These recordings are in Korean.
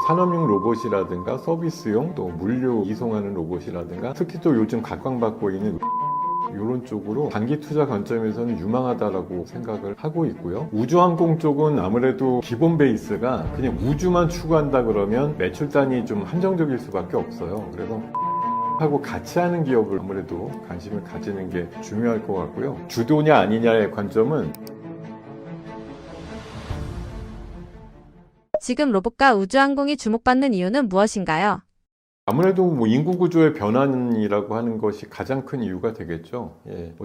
산업용 로봇이라든가 서비스용 또 물류 이송하는 로봇이라든가 특히 또 요즘 각광받고 있는 이런 쪽으로 단기 투자 관점에서는 유망하다라고 생각을 하고 있고요. 우주항공 쪽은 아무래도 기본 베이스가 그냥 우주만 추구한다 그러면 매출 단위 좀 한정적일 수밖에 없어요. 그래서 하고 같이 하는 기업을 아무래도 관심을 가지는 게 중요할 것 같고요. 주도냐 아니냐의 관점은 지금 로봇과 우주항공이 주목받는 이유는 무엇인가요? 아무래도 인구 구조의 변환이라고 하는 것이 가장 큰 이유가 되겠죠.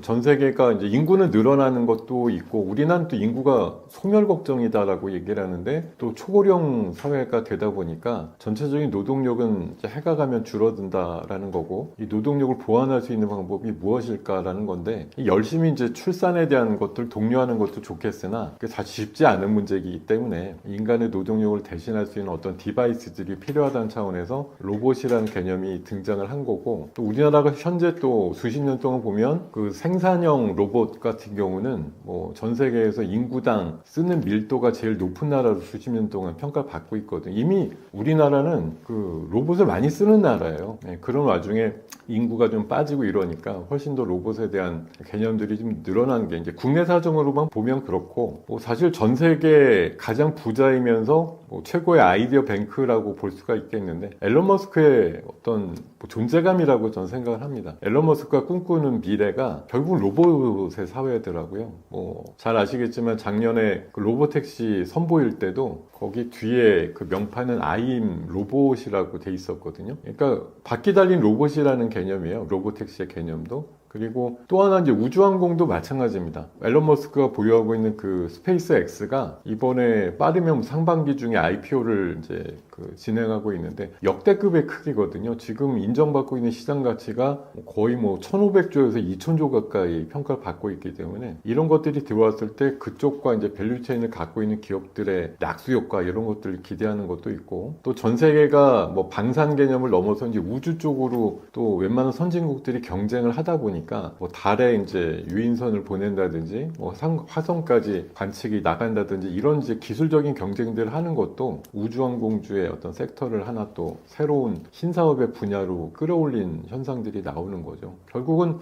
전 세계가 이제 인구는 늘어나는 것도 있고, 우리나라는 또 인구가 소멸 걱정이다라고 얘기를 하는데, 또 초고령 사회가 되다 보니까 전체적인 노동력은 이제 해가 가면 줄어든다라는 거고, 이 노동력을 보완할 수 있는 방법이 무엇일까라는 건데, 열심히 이제 출산에 대한 것들 독려하는 것도 좋겠으나, 그게 사실 쉽지 않은 문제이기 때문에 인간의 노동력을 대신할 수 있는 어떤 디바이스들이 필요하다는 차원에서 로봇이 라는 개념이 등장을 한 거고, 또 우리나라가 현재 또 수십 년 동안 보면 그 생산형 로봇 같은 경우는 뭐 전 세계에서 인구당 쓰는 밀도가 제일 높은 나라로 수십 년 동안 평가를 받고 있거든요. 이미 우리나라는 그 로봇을 많이 쓰는 나라예요. 그런 와중에 인구가 좀 빠지고 이러니까 훨씬 더 로봇에 대한 개념들이 좀 늘어난 게 이제 국내 사정으로만 보면 그렇고, 뭐 사실 전 세계 가장 부자이면서 뭐 최고의 아이디어 뱅크라고 볼 수가 있겠는데, 앨런 머스크의 어떤 존재감이라고 저는 생각을 합니다. 앨런 머스크가 꿈꾸는 미래가 결국 로봇의 사회더라고요. 뭐 잘 아시겠지만 작년에 그 로보택시 선보일 때도 거기 뒤에 그 명판은 아임 로봇이라고 돼 있었거든요. 그러니까 바퀴 달린 로봇이라는 개념이에요. 로보택시의 개념도. 그리고 또 하나 이제 우주항공도 마찬가지입니다. 앨런 머스크가 보유하고 있는 그 스페이스 X가 이번에 빠르면 상반기 중에 IPO를 이제 진행하고 있는데 역대급의 크기거든요. 지금 인정받고 있는 시장 가치가 거의 뭐 1,500조에서 2,000조 가까이 평가를 받고 있기 때문에 이런 것들이 들어왔을 때 그쪽과 이제 밸류체인을 갖고 있는 기업들의 낙수 효과 이런 것들을 기대하는 것도 있고, 또 전 세계가 뭐 방산 개념을 넘어서 이제 우주 쪽으로 또 웬만한 선진국들이 경쟁을 하다 보니까 뭐 달에 이제 유인선을 보낸다든지 뭐 화성까지 관측이 나간다든지 이런 이제 기술적인 경쟁들을 하는 것도 우주항공주의 어떤 섹터를 하나 또 새로운 신사업의 분야로 끌어올린 현상들이 나오는 거죠. 결국은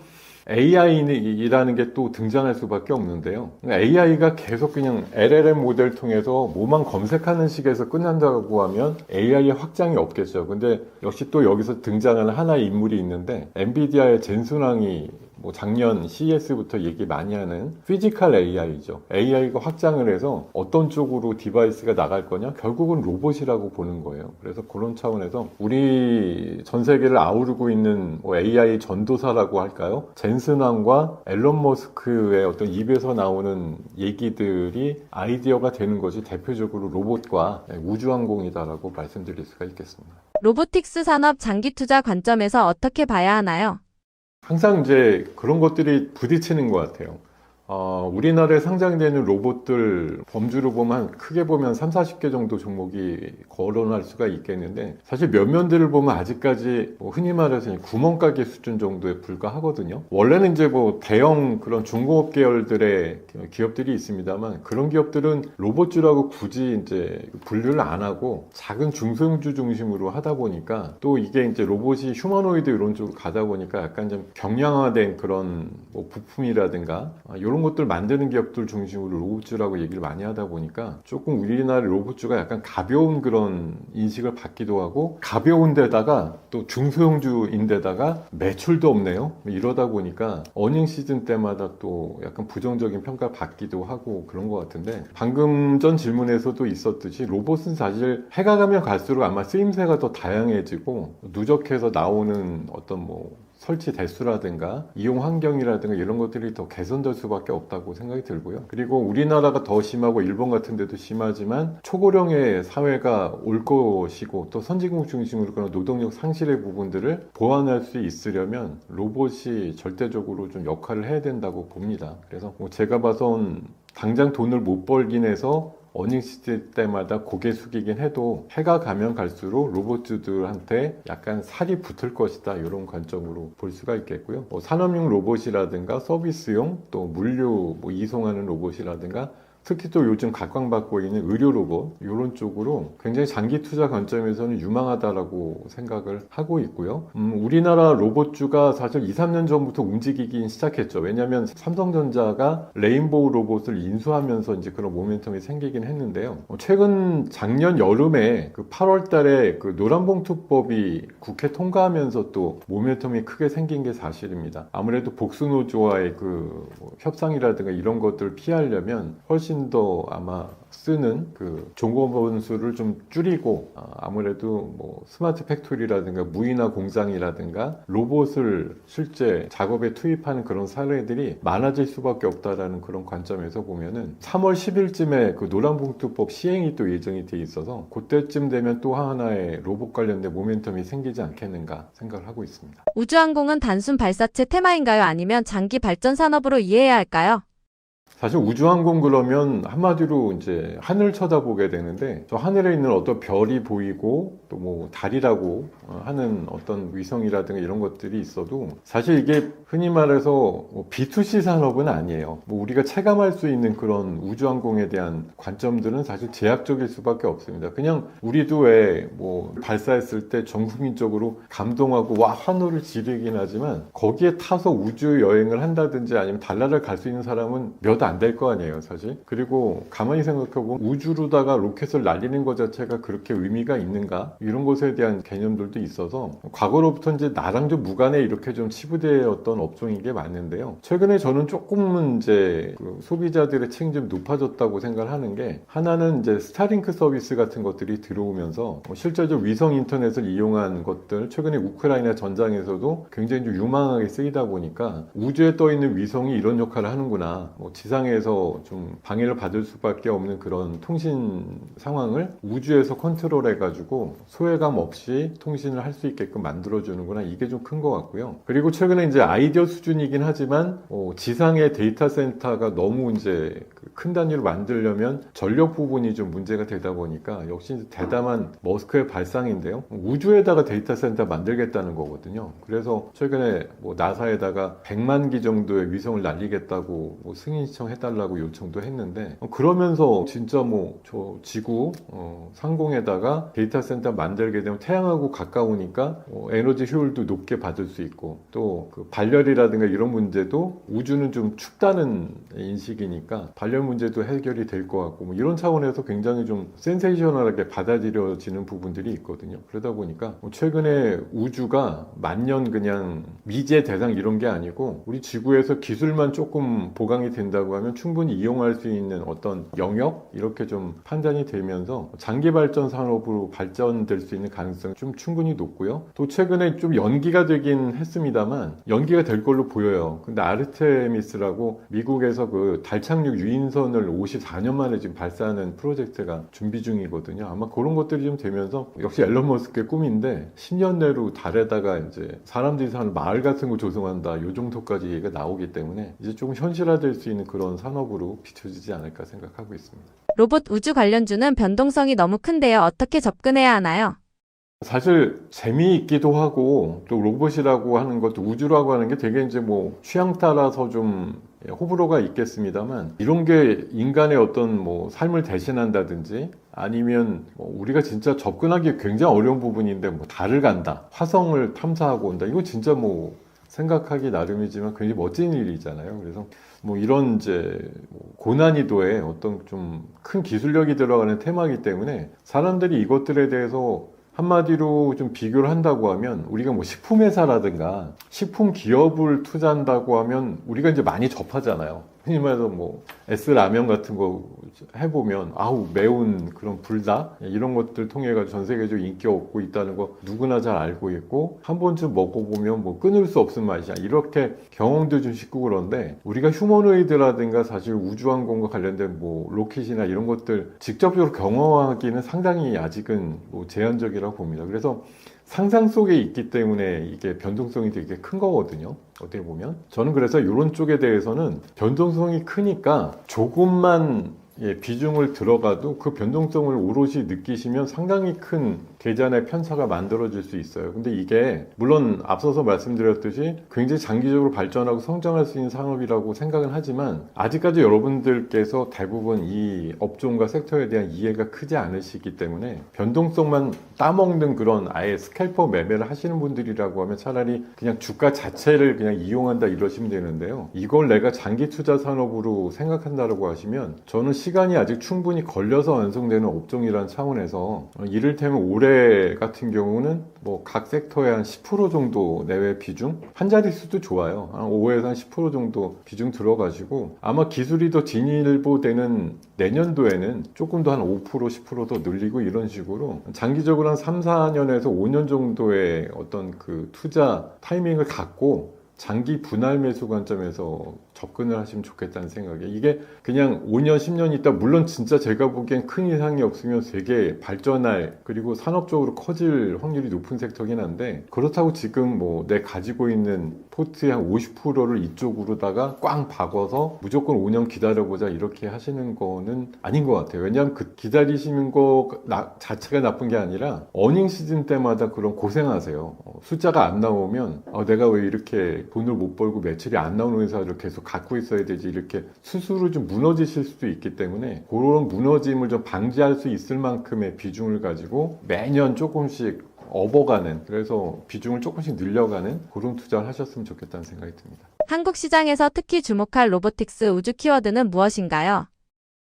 AI라는 게 또 등장할 수밖에 없는데요. AI가 계속 그냥 LLM 모델 통해서 뭐만 검색하는 식에서 끝난다고 하면 AI의 확장이 없겠죠. 근데 역시 또 여기서 등장하는 하나의 인물이 있는데, 엔비디아의 젠슨 왕이 뭐 작년 CES부터 얘기 많이 하는 피지컬 AI죠. AI가 확장을 해서 어떤 쪽으로 디바이스가 나갈 거냐? 결국은 로봇이라고 보는 거예요. 그래서 그런 차원에서 우리 전 세계를 아우르고 있는 뭐 AI 전도사라고 할까요? 젠슨 왕과 앨런 머스크의 어떤 입에서 나오는 얘기들이 아이디어가 되는 것이 대표적으로 로봇과 우주항공이다라고 말씀드릴 수가 있겠습니다. 로보틱스 산업 장기 투자 관점에서 어떻게 봐야 하나요? 항상 이제 그런 것들이 부딪히는 것 같아요. 우리나라에 상장되는 로봇들 범주로 보면 크게 보면 3, 40개 정도 종목이 거론할 수가 있겠는데, 사실 몇몇들을 보면 아직까지 뭐 흔히 말해서 구멍가게 수준 정도에 불과하거든요. 원래는 이제 뭐 대형 그런 중공업 계열들의 기업들이 있습니다만, 그런 기업들은 로봇주라고 굳이 이제 분류를 안 하고 작은 중소형주 중심으로 하다 보니까, 또 이게 이제 로봇이 휴머노이드 이런 쪽으로 가다 보니까 약간 좀 경량화된 그런 뭐 부품이라든가 이런 것들 만드는 기업들 중심으로 로봇주라고 얘기를 많이 하다 보니까 조금 우리나라 로봇주가 약간 가벼운 그런 인식을 받기도 하고, 가벼운 데다가 또 중소형주인데다가 매출도 없네요. 이러다 보니까 어닝 시즌 때마다 또 약간 부정적인 평가를 받기도 하고 그런 것 같은데, 방금 전 질문에서도 있었듯이 로봇은 사실 해가 가면 갈수록 아마 쓰임새가 더 다양해지고 누적해서 나오는 어떤 뭐 설치 대수라든가 이용 환경이라든가 이런 것들이 더 개선될 수밖에 없다고 생각이 들고요. 그리고 우리나라가 더 심하고 일본 같은 데도 심하지만 초고령의 사회가 올 것이고, 또 선진국 중심으로 그런 노동력 상실의 부분들을 보완할 수 있으려면 로봇이 절대적으로 좀 역할을 해야 된다고 봅니다. 그래서 뭐 제가 봐선 당장 돈을 못 벌긴 해서 어닝시즌 때마다 고개 숙이긴 해도 해가 가면 갈수록 로봇들한테 약간 살이 붙을 것이다, 이런 관점으로 볼 수가 있겠고요. 산업용 로봇이라든가 서비스용 또 물류 이송하는 로봇이라든가 특히 또 요즘 각광받고 있는 의료 로봇 이런 쪽으로 굉장히 장기 투자 관점에서는 유망하다라고 생각을 하고 있고요. 우리나라 로봇주가 사실 2, 3년 전부터 움직이긴 시작했죠. 왜냐하면 삼성전자가 레인보우 로봇을 인수하면서 이제 그런 모멘텀이 생기긴 했는데요. 최근 작년 여름에 그 8월 달에 그 노란봉투법이 국회 통과하면서 또 모멘텀이 크게 생긴 게 사실입니다. 아무래도 복수노조와의 그 협상이라든가 이런 것들을 피하려면 훨씬 더 아마 쓰는 그 종업원 수를 좀 줄이고 아무래도 뭐 스마트 팩토리라든가 무인화 공장이라든가 로봇을 실제 작업에 투입하는 그런 사례들이 많아질 수밖에 없다라는 그런 관점에서 보면은 3월 10일쯤에 그 노란봉투법 시행이 또 예정이 돼 있어서 그때쯤 되면 또 하나의 로봇 관련된 모멘텀이 생기지 않겠는가 생각을 하고 있습니다. 우주항공은 단순 발사체 테마인가요? 아니면 장기 발전 산업으로 이해해야 할까요? 사실 우주항공 그러면 한마디로 이제 하늘 쳐다보게 되는데 저 하늘에 있는 어떤 별이 보이고 또 뭐 달이라고 하는 어떤 위성이라든가 이런 것들이 있어도 사실 이게 흔히 말해서 뭐 B2C 산업은 아니에요. 뭐 우리가 체감할 수 있는 그런 우주항공에 대한 관점들은 사실 제약적일 수밖에 없습니다. 그냥 우리도 왜 뭐 발사했을 때 전 국민적으로 감동하고 와 환호를 지르긴 하지만 거기에 타서 우주 여행을 한다든지 아니면 달나라를 갈 수 있는 사람은 몇 안 될 거 아니에요, 사실. 그리고 가만히 생각해보면 우주로다가 로켓을 날리는 것 자체가 그렇게 의미가 있는가? 이런 것에 대한 개념들도 있어서 과거로부터 이제 나랑 좀 무관해 이렇게 좀 치부되었던 업종인 게 맞는데요. 최근에 저는 조금은 이제 그 소비자들의 층이 좀 높아졌다고 생각을 하는 게 하나는 이제 스타링크 서비스 같은 것들이 들어오면서 실제적으로 위성 인터넷을 이용한 것들 최근에 우크라이나 전장에서도 굉장히 좀 유망하게 쓰이다 보니까 우주에 떠 있는 위성이 이런 역할을 하는구나. 뭐 지상에서 좀 방해를 받을 수밖에 없는 그런 통신 상황을 우주에서 컨트롤해가지고 소외감 없이 통신을 할 수 있게끔 만들어주는구나. 이게 좀 큰 것 같고요. 그리고 최근에 이제 아이디어 수준이긴 하지만 지상의 데이터 센터가 너무 이제 큰 단위로 만들려면 전력 부분이 좀 문제가 되다 보니까 역시 대담한 머스크의 발상인데요. 우주에다가 데이터 센터 만들겠다는 거거든요. 그래서 최근에 뭐 나사에다가 100만 기 정도의 위성을 날리겠다고 뭐 승인 신청해달라고 요청도 했는데 그러면서 진짜 뭐 저 지구 상공에다가 데이터 센터 만들게 되면 태양하고 가까우니까 에너지 효율도 높게 받을 수 있고 또 그 발열이라든가 이런 문제도 우주는 좀 춥다는 인식이니까 발열 문제도 해결이 될 것 같고 뭐 이런 차원에서 굉장히 좀 센세이셔널하게 받아들여지는 부분들이 있거든요. 그러다 보니까 최근에 우주가 만년 그냥 미제 대상 이런 게 아니고 우리 지구에서 기술만 조금 보강이 된다고 하면 충분히 이용할 수 있는 어떤 영역 이렇게 좀 판단이 되면서 장기 발전 산업으로 발전될 수 있는 가능성이 좀 충분히 높고요. 또 최근에 좀 연기가 되긴 했습니다만 연기가 될 걸로 보여요. 근데 아르테미스라고 미국에서 그 달 착륙 유인선을 54년 만에 지금 발사하는 프로젝트가 준비 중이거든요. 아마 그런 것들이 좀 되면서 역시 앨런 머스크의 꿈인데 10년 내로 달에다가 이제 사람들이 사는 마을 같은 거 조성한다. 요 정도까지 얘기가 나오기 때문에 이제 조금 현실화될 수 있는 그런 산업으로 비춰지지 않을까 생각하고 있습니다. 로봇 우주 관련주는 변동성이 너무 큰데요. 어떻게 접근해야 하나요? 사실 재미있기도 하고 또 로봇이라고 하는 것도 우주라고 하는 게 되게 이제 뭐 취향 따라서 좀 호불호가 있겠습니다만 이런 게 인간의 어떤 뭐 삶을 대신한다든지 아니면 뭐 우리가 진짜 접근하기 굉장히 어려운 부분인데 뭐 달을 간다, 화성을 탐사하고 온다 이거 진짜 뭐 생각하기 나름이지만 굉장히 멋진 일이잖아요. 그래서 뭐 이런 이제 고난이도의 어떤 좀 큰 기술력이 들어가는 테마이기 때문에 사람들이 이것들에 대해서 한마디로 좀 비교를 한다고 하면 우리가 뭐 식품회사라든가 식품 기업을 투자한다고 하면 우리가 이제 많이 접하잖아요. 흔히 말해서 뭐 S라면 같은 거 해보면 아우 매운 그런 불닭 이런 것들 통해 가지고 전 세계적으로 인기 얻고 있다는 거 누구나 잘 알고 있고 한 번쯤 먹어보면 뭐 끊을 수 없는 맛이야 이렇게 경험도 좀 쉽고 그런데 우리가 휴머노이드라든가 사실 우주항공과 관련된 뭐 로켓이나 이런 것들 직접적으로 경험하기는 상당히 아직은 뭐 제한적이라고 봅니다. 그래서 상상 속에 있기 때문에 이게 변동성이 되게 큰 거거든요. 어떻게 보면 저는 그래서 이런 쪽에 대해서는 변동성이 크니까 조금만 비중을 들어가도 그 변동성을 오롯이 느끼시면 상당히 큰 계산의 편차가 만들어질 수 있어요. 근데 이게 물론 앞서서 말씀드렸듯이 굉장히 장기적으로 발전하고 성장할 수 있는 산업이라고 생각은 하지만 아직까지 여러분들께서 대부분 이 업종과 섹터에 대한 이해가 크지 않으시기 때문에 변동성만 따먹는 그런 아예 스캘퍼 매매를 하시는 분들이라고 하면 차라리 그냥 주가 자체를 그냥 이용한다 이러시면 되는데요. 이걸 내가 장기 투자 산업으로 생각한다라고 하시면 저는 시간이 아직 충분히 걸려서 완성되는 업종이라는 차원에서 이를테면 올해 같은 경우는 뭐 각 섹터의 한 10% 정도 내외 비중 한 자릿수도 좋아요. 한 5에서 한 10% 정도 비중 들어가지고 아마 기술이 더 진일보되는 내년도에는 조금 더 한 5% 10% 더 늘리고 이런 식으로 장기적으로 한 3, 4년에서 5년 정도의 어떤 그 투자 타이밍을 갖고 장기 분할 매수 관점에서 접근을 하시면 좋겠다는 생각이에요. 이게 그냥 5년, 10년 있다 물론 진짜 제가 보기엔 큰 이상이 없으면 되게 발전할 그리고 산업적으로 커질 확률이 높은 섹터긴 한데 그렇다고 지금 뭐 내 가지고 있는 포트의 한 50%를 이쪽으로다가 꽝 박아서 무조건 5년 기다려보자 이렇게 하시는 거는 아닌 것 같아요. 왜냐하면 그 기다리시는 거 자체가 나쁜 게 아니라 어닝 시즌 때마다 그런 고생하세요. 숫자가 안 나오면 내가 왜 이렇게 돈을 못 벌고 매출이 안 나오는 회사를 계속 갖고 있어야 되지 이렇게 스스로 좀 무너지실 수도 있기 때문에 그런 무너짐을 좀 방지할 수 있을 만큼의 비중을 가지고 매년 조금씩 업어가는 그래서 비중을 조금씩 늘려가는 그런 투자를 하셨으면 좋겠다는 생각이 듭니다. 한국 시장에서 특히 주목할 로보틱스 우주 키워드는 무엇인가요?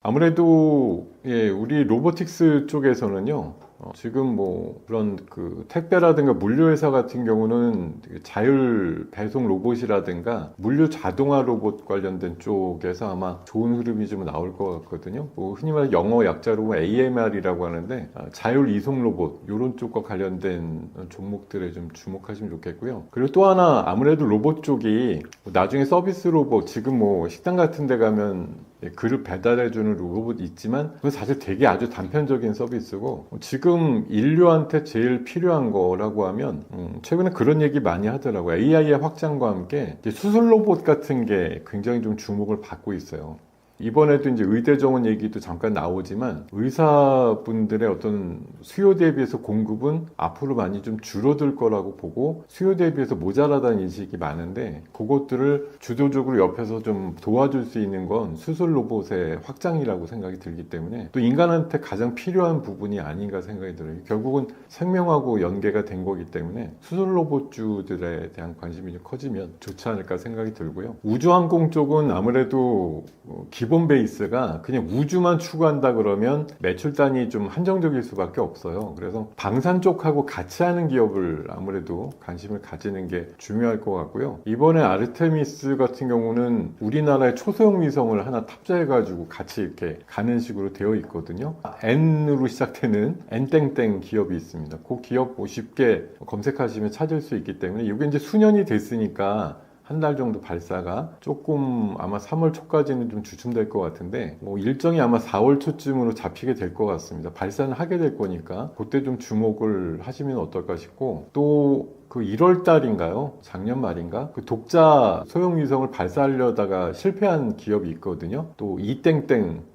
아무래도 우리 로보틱스 쪽에서는요. 지금 뭐 그런 그 택배라든가 물류회사 같은 경우는 자율 배송 로봇이라든가 물류 자동화 로봇 관련된 쪽에서 아마 좋은 흐름이 좀 나올 것 같거든요. 뭐 흔히 말해 영어 약자로 AMR이라고 하는데 자율 이송 로봇 이런 쪽과 관련된 종목들에 좀 주목하시면 좋겠고요. 그리고 또 하나 아무래도 로봇 쪽이 나중에 서비스 로봇 지금 뭐 식당 같은 데 가면 그릇 배달해주는 로봇 있지만 그건 사실 되게 아주 단편적인 서비스고 지금 인류한테 제일 필요한 거라고 하면 최근에 그런 얘기 많이 하더라고요. AI의 확장과 함께 이제 수술 로봇 같은 게 굉장히 좀 주목을 받고 있어요. 이번에도 이제 의대 정원 얘기도 잠깐 나오지만 의사분들의 어떤 수요 대비해서 공급은 앞으로 많이 좀 줄어들 거라고 보고 수요 대비해서 모자라다는 인식이 많은데 그것들을 주도적으로 옆에서 좀 도와줄 수 있는 건 수술 로봇의 확장이라고 생각이 들기 때문에 또 인간한테 가장 필요한 부분이 아닌가 생각이 들어요. 결국은 생명하고 연계가 된 거기 때문에 수술 로봇주들에 대한 관심이 좀 커지면 좋지 않을까 생각이 들고요. 우주항공 쪽은 아무래도 기본 베이스가 그냥 우주만 추구한다 그러면 매출 단위 좀 한정적일 수밖에 없어요. 그래서 방산 쪽하고 같이 하는 기업을 아무래도 관심을 가지는 게 중요할 것 같고요. 이번에 아르테미스 같은 경우는 우리나라의 초소형 위성을 하나 탑재해가지고 같이 이렇게 가는 식으로 되어 있거든요. N으로 시작되는 N땡땡 기업이 있습니다. 그 기업 쉽게 검색하시면 찾을 수 있기 때문에 이게 이제 수년이 됐으니까 한 달 정도 발사가 조금 아마 3월 초까지는 좀 주춤될 것 같은데 뭐 일정이 아마 4월 초쯤으로 잡히게 될 것 같습니다. 발사는 하게 될 거니까 그때 좀 주목을 하시면 어떨까 싶고 또 그 1월 달인가요? 작년 말인가? 그 독자 소형 위성을 발사하려다가 실패한 기업이 있거든요. 또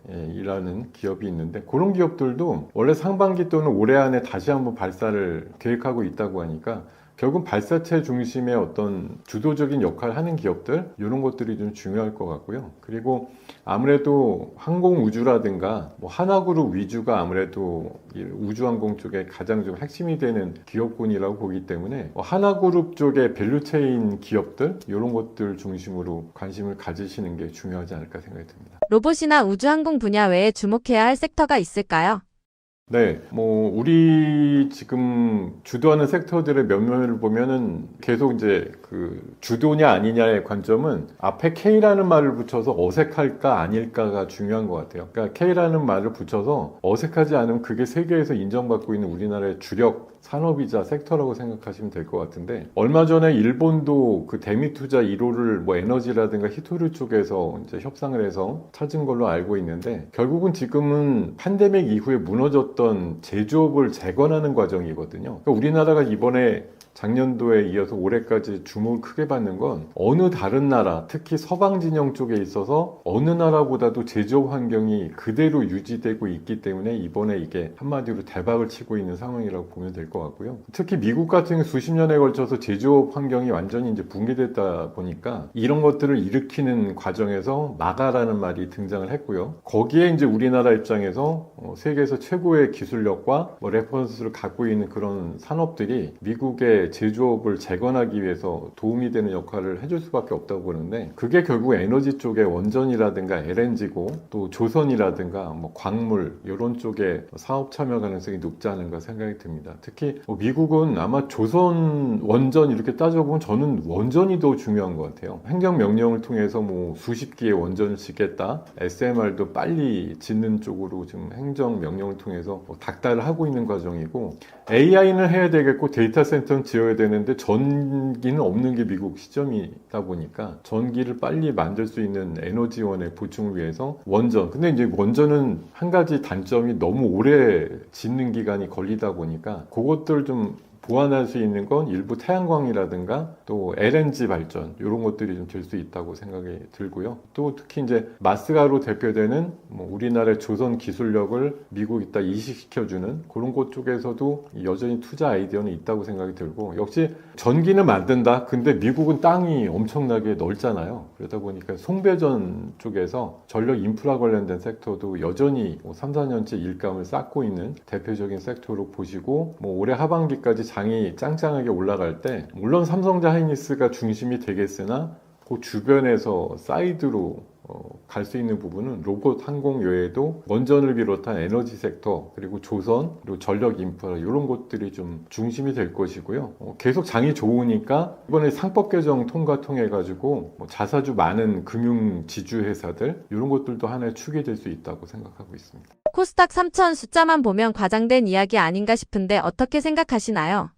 이땡땡이라는 기업이 있는데 그런 기업들도 원래 상반기 또는 올해 안에 다시 한번 발사를 계획하고 있다고 하니까 결국 발사체 중심의 어떤 주도적인 역할을 하는 기업들 이런 것들이 좀 중요할 것 같고요. 그리고 아무래도 항공우주라든가 뭐 하나그룹 위주가 아무래도 우주항공 쪽에 가장 좀 핵심이 되는 기업군이라고 보기 때문에 하나그룹 쪽의 밸류체인 기업들 이런 것들 중심으로 관심을 가지시는 게 중요하지 않을까 생각이 듭니다. 로봇이나 우주항공 분야 외에 주목해야 할 섹터가 있을까요? 네, 뭐 우리 지금 주도하는 섹터들의 면면을 보면은 계속 이제 그 주도냐 아니냐의 관점은 앞에 K라는 말을 붙여서 어색할까 아닐까가 중요한 것 같아요. 그러니까 K라는 말을 붙여서 어색하지 않으면 그게 세계에서 인정받고 있는 우리나라의 주력 산업이자 섹터라고 생각하시면 될 것 같은데 얼마 전에 일본도 그 대미 투자 1호를 뭐 에너지라든가 히토류 쪽에서 이제 협상을 해서 찾은 걸로 알고 있는데 결국은 지금은 팬데믹 이후에 무너졌던 있었던 제조업을 재건하는 과정이거든요. 그러니까 우리나라가 이번에 작년도에 이어서 올해까지 주목을 크게 받는 건 어느 다른 나라, 특히 서방 진영 쪽에 있어서 어느 나라보다도 제조업 환경이 그대로 유지되고 있기 때문에 이번에 이게 한마디로 대박을 치고 있는 상황이라고 보면 될 것 같고요. 특히 미국 같은 경우 수십 년에 걸쳐서 제조업 환경이 완전히 이제 붕괴됐다 보니까 이런 것들을 일으키는 과정에서 마가라는 말이 등장을 했고요. 거기에 이제 우리나라 입장에서 세계에서 최고의 기술력과 레퍼런스를 갖고 있는 그런 산업들이 미국의 제조업을 재건하기 위해서 도움이 되는 역할을 해줄 수밖에 없다고 보는데, 그게 결국 에너지 쪽의 원전이라든가 LNG고 또 조선이라든가 뭐 광물 이런 쪽에 사업 참여 가능성이 높지 않은가 생각이 듭니다. 특히 미국은 아마 조선 원전 이렇게 따져보면 저는 원전이 더 중요한 것 같아요. 행정명령을 통해서 뭐 수십 기의 원전을 짓겠다, SMR도 빨리 짓는 쪽으로 지금 행정명령을 통해서 닥달을 하고 있는 과정이고, AI는 해야 되겠고 데이터 센터는 지어야 되는데 전기는 없는 게 미국 시점이다 보니까 전기를 빨리 만들 수 있는 에너지원의 보충을 위해서 원전, 근데 이제 원전은 한 가지 단점이 너무 오래 짓는 기간이 걸리다 보니까 그것들 좀 보완할 수 있는 건 일부 태양광이라든가 또 LNG 발전 이런 것들이 좀 될 수 있다고 생각이 들고요. 또 특히 이제 마스가로 대표되는 뭐 우리나라의 조선 기술력을 미국에다 이식시켜주는 그런 것 쪽에서도 여전히 투자 아이디어는 있다고 생각이 들고, 역시 전기는 만든다. 근데 미국은 땅이 엄청나게 넓잖아요. 그러다 보니까 송배전 쪽에서 전력 인프라 관련된 섹터도 여전히 3, 4년째 일감을 쌓고 있는 대표적인 섹터로 보시고, 뭐 올해 하반기까지 장이 짱짱하게 올라갈 때 물론 삼성자 하이닉스가 중심이 되겠으나 그 주변에서 사이드로 갈 수 있는 부분은 로봇 항공 외에도 원전을 비롯한 에너지 섹터, 그리고 조선, 그리고 전력 인프라 이런 것들이 좀 중심이 될 것이고요. 계속 장이 좋으니까 이번에 상법 개정 통과 통해 가지고 자사주 많은 금융 지주 회사들 이런 것들도 하나의 축이 될 수 있다고 생각하고 있습니다. 코스닥 3천 숫자만 보면 과장된 이야기 아닌가 싶은데 어떻게 생각하시나요?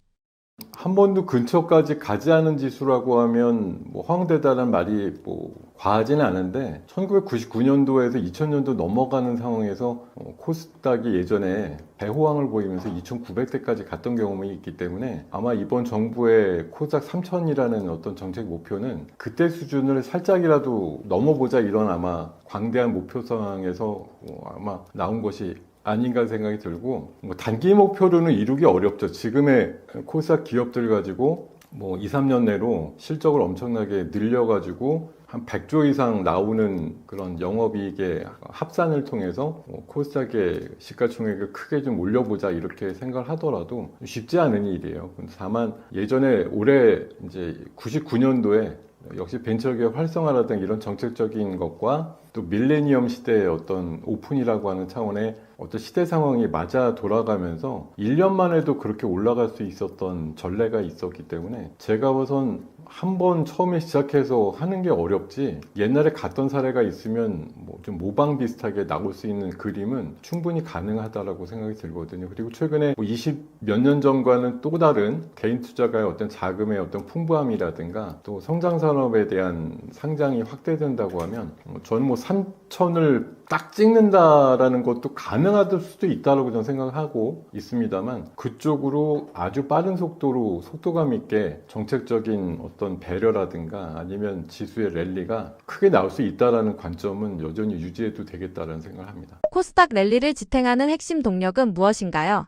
한 번도 근처까지 가지 않은 지수라고 하면 뭐 황당하다는 말이 뭐 과하지는 않은데, 1999년도에서 2000년도 넘어가는 상황에서 코스닥이 예전에 배호황을 보이면서 2900대까지 갔던 경험이 있기 때문에 아마 이번 정부의 코스닥 3000이라는 어떤 정책 목표는 그때 수준을 살짝이라도 넘어보자, 이런 아마 광대한 목표 상황에서 아마 나온 것이 아닌가 생각이 들고, 뭐 단기 목표로는 이루기 어렵죠. 지금의 코스닥 기업들 가지고 뭐 2, 3년 내로 실적을 엄청나게 늘려가지고 한 100조 이상 나오는 그런 영업이익의 합산을 통해서 코스닥의 시가총액을 크게 좀 올려보자 이렇게 생각을 하더라도 쉽지 않은 일이에요. 다만 예전에 올해 이제 99년도에 역시 벤처기업 활성화라든가 이런 정책적인 것과 또 밀레니엄 시대의 어떤 오픈이라고 하는 차원의 어떤 시대 상황이 맞아 돌아가면서 1년만 해도 그렇게 올라갈 수 있었던 전례가 있었기 때문에 제가 봐선 한번 처음에 시작해서 하는 게 어렵지, 옛날에 갔던 사례가 있으면 뭐 좀 모방 비슷하게 나올 수 있는 그림은 충분히 가능하다라고 생각이 들거든요. 그리고 최근에 20 몇 년 전과는 또 다른 개인 투자가의 어떤 자금의 어떤 풍부함이라든가 또 성장 산업에 대한 상장이 확대된다고 하면 저는 뭐 3천을 딱 찍는다라는 것도 가능할 수도 있다라고 저는 생각하고 있습니다만, 그쪽으로 아주 빠른 속도로 속도감 있게 정책적인 어떤 배려라든가 아니면 지수의 랠리가 크게 나올 수 있다라는 관점은 여전히 유지해도 되겠다라는 생각을 합니다. 코스닥 랠리를 지탱하는 핵심 동력은 무엇인가요?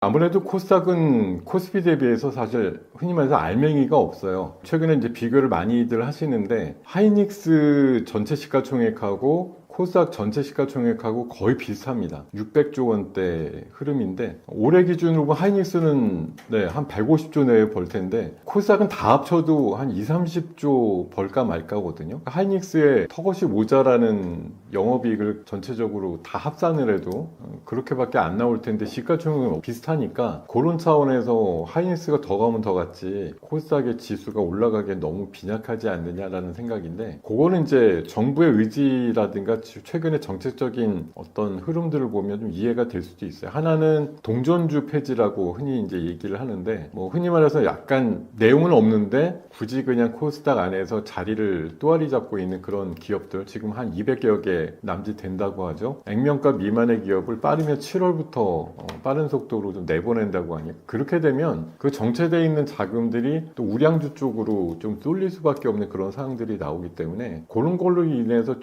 아무래도 코스닥은 코스피 대비해서 사실 흔히 말해서 알맹이가 없어요. 최근에 이제 비교를 많이들 하시는데 하이닉스 전체 시가총액하고 코스닥 전체 시가총액하고 거의 비슷합니다. 600조 원대 흐름인데 올해 기준으로 보면 하이닉스는 한 150조 내에 벌 텐데 코스닥은 다 합쳐도 한 2, 30조 벌까 말까거든요. 하이닉스의 턱없이 모자라는 영업이익을 전체적으로 다 합산을 해도 그렇게밖에 안 나올 텐데 시가총액은 비슷하니까 그런 차원에서 하이닉스가 더 가면 더 갔지 코스닥의 지수가 올라가기엔 너무 빈약하지 않느냐라는 생각인데, 그거는 이제 정부의 의지라든가 최근에 정책적인 어떤 흐름들을 보면 좀 이해가 될 수도 있어요. 하나는 동전주 폐지라고 흔히 이제 얘기를 하는데, 뭐 흔히 말해서 약간 내용은 없는데 굳이 그냥 코스닥 안에서 자리를 또아리 잡고 있는 그런 기업들, 지금 한 200여 개 남짓 된다고 하죠. 액면가 미만의 기업을 빠르면 7월부터 빠른 속도로 좀 내보낸다고 하니, 그렇게 되면 그 정체되어 있는 자금들이 또 우량주 쪽으로 좀 쏠릴 수밖에 없는 그런 상황들이 나오기 때문에, 그런 걸로 인해서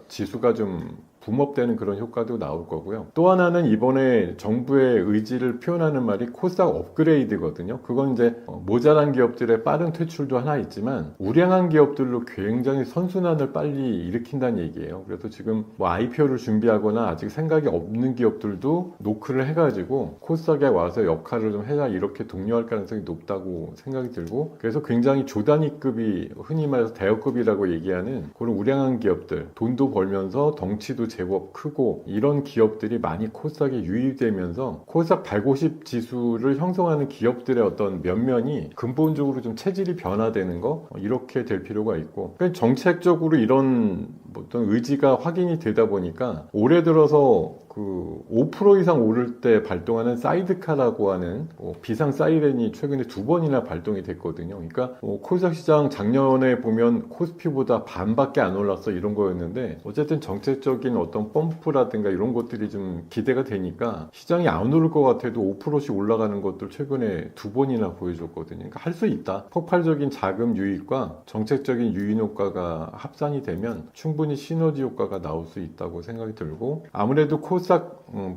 지수가 좀 붐업되는 그런 효과도 나올 거고요. 또 하나는 이번에 정부의 의지를 표현하는 말이 코스닥 업그레이드거든요. 그건 이제 모자란 기업들의 빠른 퇴출도 하나 있지만, 우량한 기업들로 굉장히 선순환을 빨리 일으킨다는 얘기예요. 그래서 지금 뭐 IPO를 준비하거나 아직 생각이 없는 기업들도 노크를 해가지고 코스닥에 와서 역할을 좀 해야 이렇게 독려할 가능성이 높다고 생각이 들고, 그래서 굉장히 조단위급이, 흔히 말해서 대여급이라고 얘기하는 그런 우량한 기업들, 돈도 벌면서 덩치도 제법 크고 이런 기업들이 많이 코스닥에 유입되면서 코스닥 150 지수를 형성하는 기업들의 어떤 면면이 근본적으로 좀 체질이 변화되는 거, 이렇게 될 필요가 있고, 그러니까 정책적으로 이런 어떤 의지가 확인이 되다 보니까 올해 들어서 그 5% 이상 오를 때 발동하는 사이드카라고 하는 비상 사이렌이 최근에 2번이나 발동이 됐거든요. 그러니까 코스닥 시장 작년에 보면 코스피보다 반밖에 안 올랐어, 이런 거였는데, 어쨌든 정책적인 어떤 펌프라든가 이런 것들이 좀 기대가 되니까 시장이 안 오를 것 같아도 5%씩 올라가는 것들 최근에 2번이나 보여줬거든요. 그러니까 할 수 있다. 폭발적인 자금 유입과 정책적인 유인 효과가 합산이 되면 충분히 시너지 효과가 나올 수 있다고 생각이 들고, 아무래도 코스닥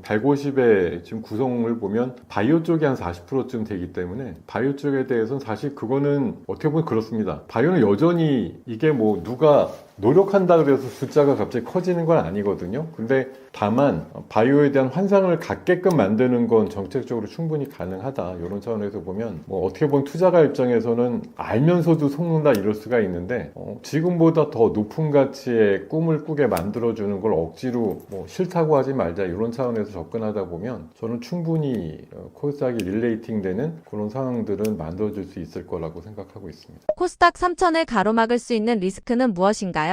150의 지금 구성을 보면 바이오 쪽이 한 40%쯤 되기 때문에, 바이오 쪽에 대해서는 사실 그거는 어떻게 보면 그렇습니다. 바이오는 여전히 이게 뭐 누가 노력한다 그래서 숫자가 갑자기 커지는 건 아니거든요. 근데 다만 바이오에 대한 환상을 갖게끔 만드는 건 정책적으로 충분히 가능하다, 이런 차원에서 보면 뭐 어떻게 보면 투자가 입장에서는 알면서도 속는다 이럴 수가 있는데, 지금보다 더 높은 가치의 꿈을 꾸게 만들어주는 걸 억지로 뭐 싫다고 하지 말자, 이런 차원에서 접근하다 보면 저는 충분히 코스닥이 릴레이팅 되는 그런 상황들은 만들어질 수 있을 거라고 생각하고 있습니다. 코스닥 3천을 가로막을 수 있는 리스크는 무엇인가요?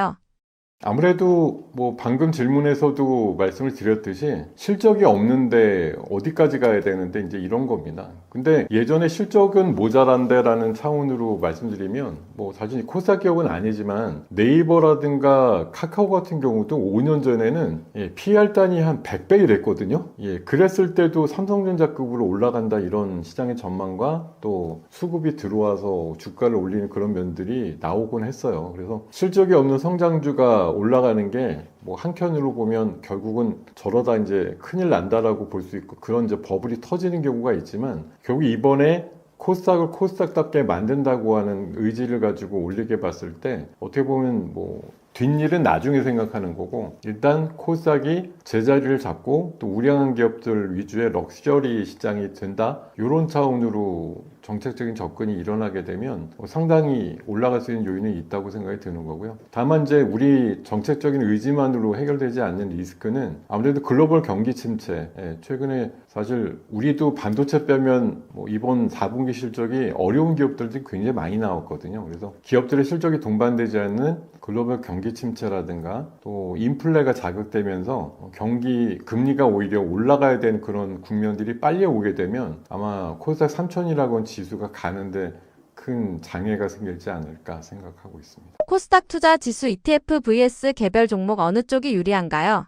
아무래도 뭐 방금 질문에서도 말씀을 드렸듯이 실적이 없는데 어디까지 가야 되는데, 이제 이런 겁니다. 근데 예전에 실적은 모자란데라는 차원으로 말씀드리면, 뭐 사실 코스닥 기업은 아니지만 네이버라든가 카카오 같은 경우도 5년 전에는 PER 단위 한 100배 됐거든요. 그랬을 때도 삼성전자급으로 올라간다, 이런 시장의 전망과 또 수급이 들어와서 주가를 올리는 그런 면들이 나오곤 했어요. 그래서 실적이 없는 성장주가 올라가는 게 뭐 한켠으로 보면 결국은 저러다 이제 큰일 난다라고 볼 수 있고, 그런 이제 버블이 터지는 경우가 있지만, 결국 이번에 코스닥을 코스닥답게 만든다고 하는 의지를 가지고 올리게 봤을 때, 어떻게 보면 뭐 뒷일은 나중에 생각하는 거고, 일단 코스닥이 제자리를 잡고 또 우량한 기업들 위주의 럭셔리 시장이 된다, 이런 차원으로 정책적인 접근이 일어나게 되면 상당히 올라갈 수 있는 요인이 있다고 생각이 드는 거고요. 다만 이제 우리 정책적인 의지만으로 해결되지 않는 리스크는 아무래도 글로벌 경기 침체, 최근에 사실 우리도 반도체 빼면 뭐 이번 4분기 실적이 어려운 기업들도 굉장히 많이 나왔거든요. 그래서 기업들의 실적이 동반되지 않는 글로벌 경기 침체라든가 또 인플레가 자극되면서 경기 금리가 오히려 올라가야 되는 그런 국면들이 빨리 오게 되면 아마 코스닥 3000이라고 지수가 가는데 큰 장애가 생길지 않을까 생각하고 있습니다. 코스닥 투자 지수 ETF vs 개별 종목 어느 쪽이 유리한가요?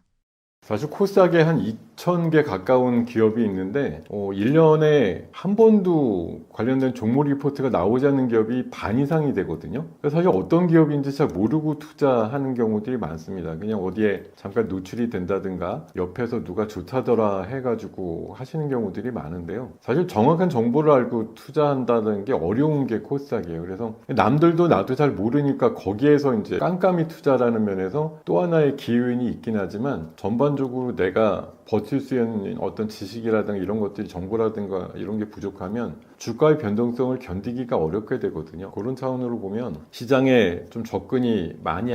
사실 코스닥에 한 2,000개 가까운 기업이 있는데 1년에 한 번도 관련된 종목 리포트가 나오지 않는 기업이 반 이상이 되거든요. 그래서 사실 어떤 기업인지 잘 모르고 투자하는 경우들이 많습니다. 그냥 어디에 잠깐 노출이 된다든가 옆에서 누가 좋다더라 해가지고 하시는 경우들이 많은데요. 사실 정확한 정보를 알고 투자한다는 게 어려운 게 코스닥이에요. 그래서 남들도 나도 잘 모르니까 거기에서 이제 깜깜이 투자라는 면에서 또 하나의 기회인이 있긴 하지만, 전반적으로 내가 버틸 수 있는 어떤 지식이라든가 이런 것들이, 정보라든가 이런 게 부족하면 주가의 변동성을 견디기가 어렵게 되거든요. 그런 차원으로 보면 시장에 좀 접근이 많이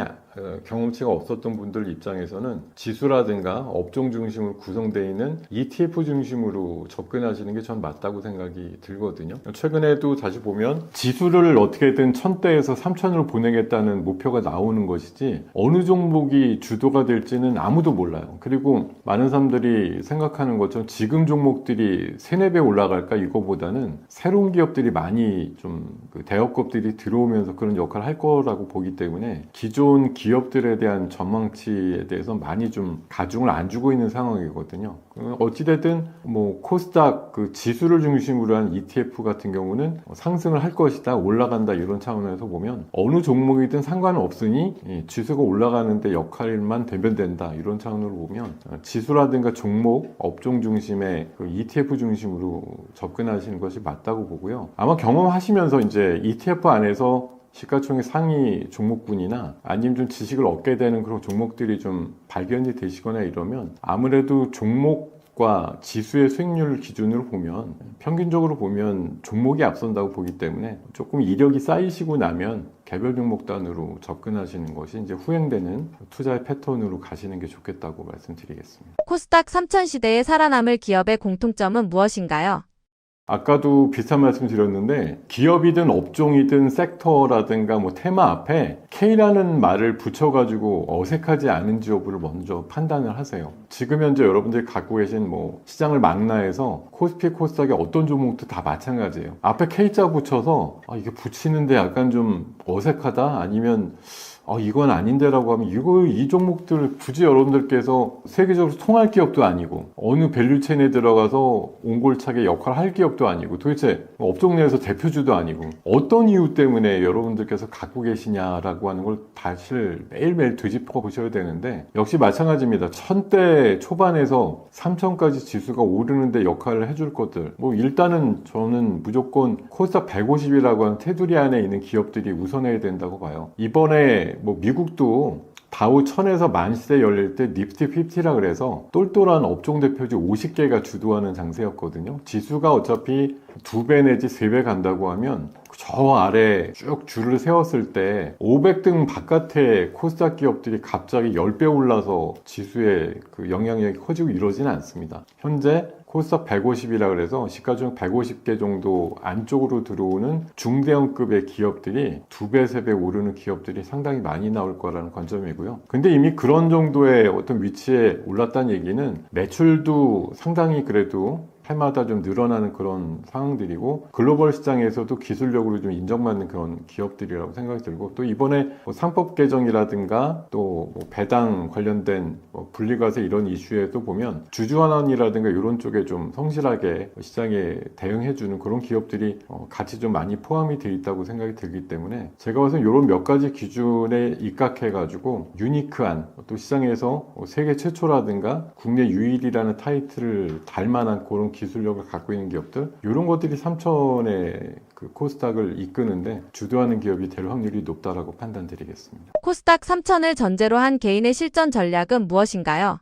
경험치가 없었던 분들 입장에서는 지수라든가 업종 중심으로 구성되어 있는 ETF 중심으로 접근하시는 게 전 맞다고 생각이 들거든요. 최근에도 다시 보면 지수를 어떻게든 1000대에서 3000으로 보내겠다는 목표가 나오는 것이지 어느 종목이 주도가 될지는 아무도 몰라요. 그리고 많은 사람들이 생각하는 것처럼 지금 종목들이 3, 4배 올라갈까 이거보다는 새로운 기업들이 많이 좀 대업급들이 들어오면서 그런 역할을 할 거라고 보기 때문에 기존 기업들에 대한 전망치에 대해서 많이 좀 가중을 안 주고 있는 상황이거든요. 어찌됐든 뭐 코스닥 지수를 중심으로 한 ETF 같은 경우는 상승을 할 것이다, 올라간다 이런 차원에서 보면 어느 종목이든 상관은 없으니 지수가 올라가는데 역할만 되면 된다 이런 차원으로 보면 지수라든가 종목, 업종 중심의 ETF 중심으로 접근하시는 것이 맞다고 보고요. 아마 경험하시면서 이제 ETF 안에서 시가총액 상위 종목군이나 아니면 좀 지식을 얻게 되는 그런 종목들이 좀 발견이 되시거나 이러면 아무래도 종목과 지수의 수익률 기준으로 보면 평균적으로 보면 종목이 앞선다고 보기 때문에 조금 이력이 쌓이시고 나면 개별 종목 단으로 접근하시는 것이 이제 후행되는 투자의 패턴으로 가시는 게 좋겠다고 말씀드리겠습니다. 코스닥 3000 시대에 살아남을 기업의 공통점은 무엇인가요? 아까도 비슷한 말씀 드렸는데 기업이든 업종이든 섹터라든가 뭐 테마 앞에 K라는 말을 붙여가지고 어색하지 않은지 여부를 먼저 판단을 하세요. 지금 현재 여러분들이 갖고 계신 뭐 시장을 망라해서 코스피, 코스닥의 어떤 종목도 다 마찬가지예요. 앞에 K자 붙여서 이게 붙이는데 약간 좀 어색하다 아니면 이건 아닌데라고 하면 이 종목들 굳이 여러분들께서 세계적으로 통할 기업도 아니고 어느 밸류체인에 들어가서 옹골차게 역할을 할 기업도 아니고 도대체 업종 내에서 대표주도 아니고 어떤 이유 때문에 여러분들께서 갖고 계시냐라고 하는 걸 사실 매일매일 되짚어 보셔야 되는데 역시 마찬가지입니다. 1000대 초반에서 3000까지 지수가 오르는데 역할을 해줄 것들 뭐 일단은 저는 무조건 코스닥 150이라고 하는 테두리 안에 있는 기업들이 우선해야 된다고 봐요. 이번에 뭐 미국도 다우 1000에서 만 시대 열릴 때 니프티 50라 그래서 똘똘한 업종 대표주 50개가 주도하는 장세였거든요. 지수가 어차피 2배 내지 3배 간다고 하면 저 아래 쭉 줄을 세웠을 때 500등 바깥에 코스닥 기업들이 갑자기 10배 올라서 지수의 그 영향력이 커지고 이러지는 않습니다. 현재 코스닥 150이라 그래서 시가총액 150개 정도 안쪽으로 들어오는 중대형급의 기업들이 2배, 3배 오르는 기업들이 상당히 많이 나올 거라는 관점이고요. 근데 이미 그런 정도의 어떤 위치에 올랐다는 얘기는 매출도 상당히 그래도 해마다 좀 늘어나는 그런 상황들이고 글로벌 시장에서도 기술력으로 좀 인정받는 그런 기업들이라고 생각이 들고 또 이번에 뭐 상법 개정이라든가 또 뭐 배당 관련된 뭐 분리과세 이런 이슈에도 보면 주주환원이라든가 이런 쪽에 좀 성실하게 시장에 대응해주는 그런 기업들이 같이 좀 많이 포함이 되어 있다고 생각이 들기 때문에 제가 봐서 이런 몇 가지 기준에 입각해가지고 유니크한 또 시장에서 세계 최초라든가 국내 유일이라는 타이틀을 달 만한 그런 기술력을 갖고 있는 기업들 이런 것들이 3000의 그 코스닥을 이끄는데 주도하는 기업이 될 확률이 높다라고 판단드리겠습니다. 코스닥 3000을 전제로 한 개인의 실전 전략은 무엇인가요?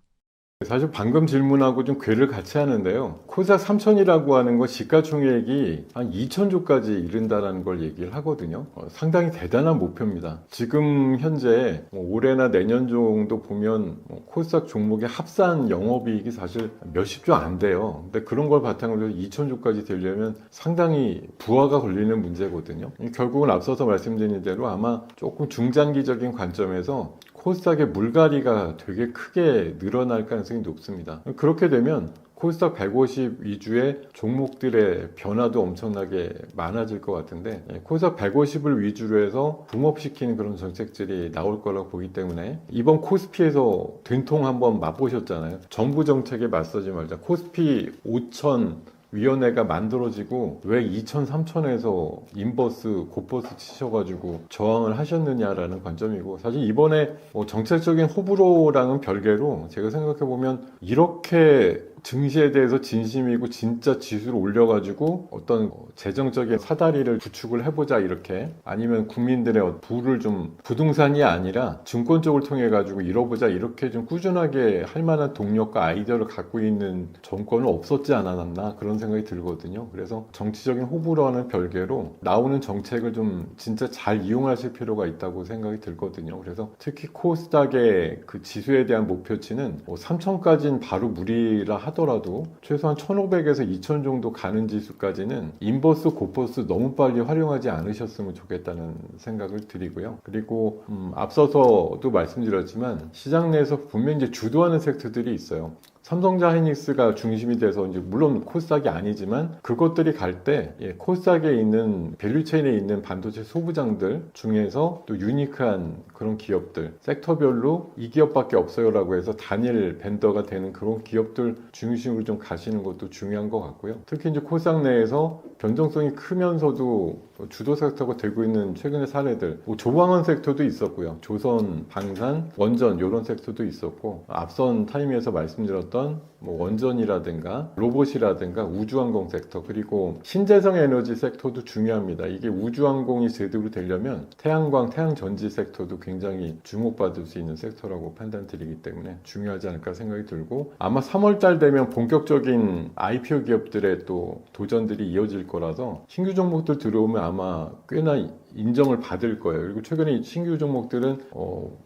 사실 방금 질문하고 좀 궤를 같이 하는데요. 코스닥 3000이라고 하는 건 시가총액이 한 2000조까지 이른다는 걸 얘기를 하거든요. 상당히 대단한 목표입니다. 지금 현재 올해나 내년 정도 보면 코스닥 종목의 합산 영업이익이 사실 몇십 조 안 돼요. 근데 그런 걸 바탕으로 2000조까지 되려면 상당히 부하가 걸리는 문제거든요. 결국은 앞서서 말씀드린 대로 아마 조금 중장기적인 관점에서 코스닥의 물갈이가 되게 크게 늘어날 가능성이 높습니다. 그렇게 되면 코스닥 150 위주의 종목들의 변화도 엄청나게 많아질 것 같은데 코스닥 150을 위주로 해서 붐업시키는 그런 정책들이 나올 거라고 보기 때문에 이번 코스피에서 된통 한번 맛보셨잖아요. 정부 정책에 맞서지 말자. 코스피 5000 위원회가 만들어지고 왜 2000, 3000에서 인버스, 곧버스 치셔가지고 저항을 하셨느냐라는 관점이고 사실 이번에 정책적인 호불호랑은 별개로 제가 생각해보면 이렇게 증시에 대해서 진심이고 진짜 지수를 올려가지고 어떤 재정적인 사다리를 구축을 해보자 이렇게, 아니면 국민들의 부를 좀 부동산이 아니라 증권 쪽을 통해 가지고 이뤄보자 이렇게 좀 꾸준하게 할 만한 동력과 아이디어를 갖고 있는 정권은 없었지 않았나 그런 생각이 들거든요. 그래서 정치적인 호불호와는 별개로 나오는 정책을 좀 진짜 잘 이용하실 필요가 있다고 생각이 들거든요. 그래서 특히 코스닥의 그 지수에 대한 목표치는 3,000까지는 바로 무리라 하더라도 최소한 1,500에서 2,000 정도 가는 지수까지는 인버스, 고버스 너무 빨리 활용하지 않으셨으면 좋겠다는 생각을 드리고요. 그리고 앞서서도 말씀드렸지만 시장 내에서 분명히 이제 주도하는 섹터들이 있어요. 삼성전자 하이닉스가 중심이 돼서 이제 물론 코스닥이 아니지만 그것들이 갈 때 코스닥에 있는 밸류체인에 있는 반도체 소부장들 중에서 또 유니크한 그런 기업들, 섹터별로 이 기업밖에 없어요라고 해서 단일 벤더가 되는 그런 기업들 중심으로 좀 가시는 것도 중요한 것 같고요. 특히 이제 코스닥 내에서 변동성이 크면서도 주도 섹터가 되고 있는 최근의 사례들, 조방원 섹터도 있었고요. 조선, 방산, 원전 이런 섹터도 있었고, 앞선 타임에서 말씀드렸던 원전이라든가 로봇이라든가 우주항공 섹터, 그리고 신재생 에너지 섹터도 중요합니다. 이게 우주항공이 제대로 되려면 태양광, 태양전지 섹터도 굉장히 주목받을 수 있는 섹터라고 판단드리기 때문에 중요하지 않을까 생각이 들고, 아마 3월달 되면 본격적인 IPO 기업들의 또 도전들이 이어질 거라서 신규 종목들 들어오면 아마 꽤나 인정을 받을 거예요. 그리고 최근에 신규 종목들은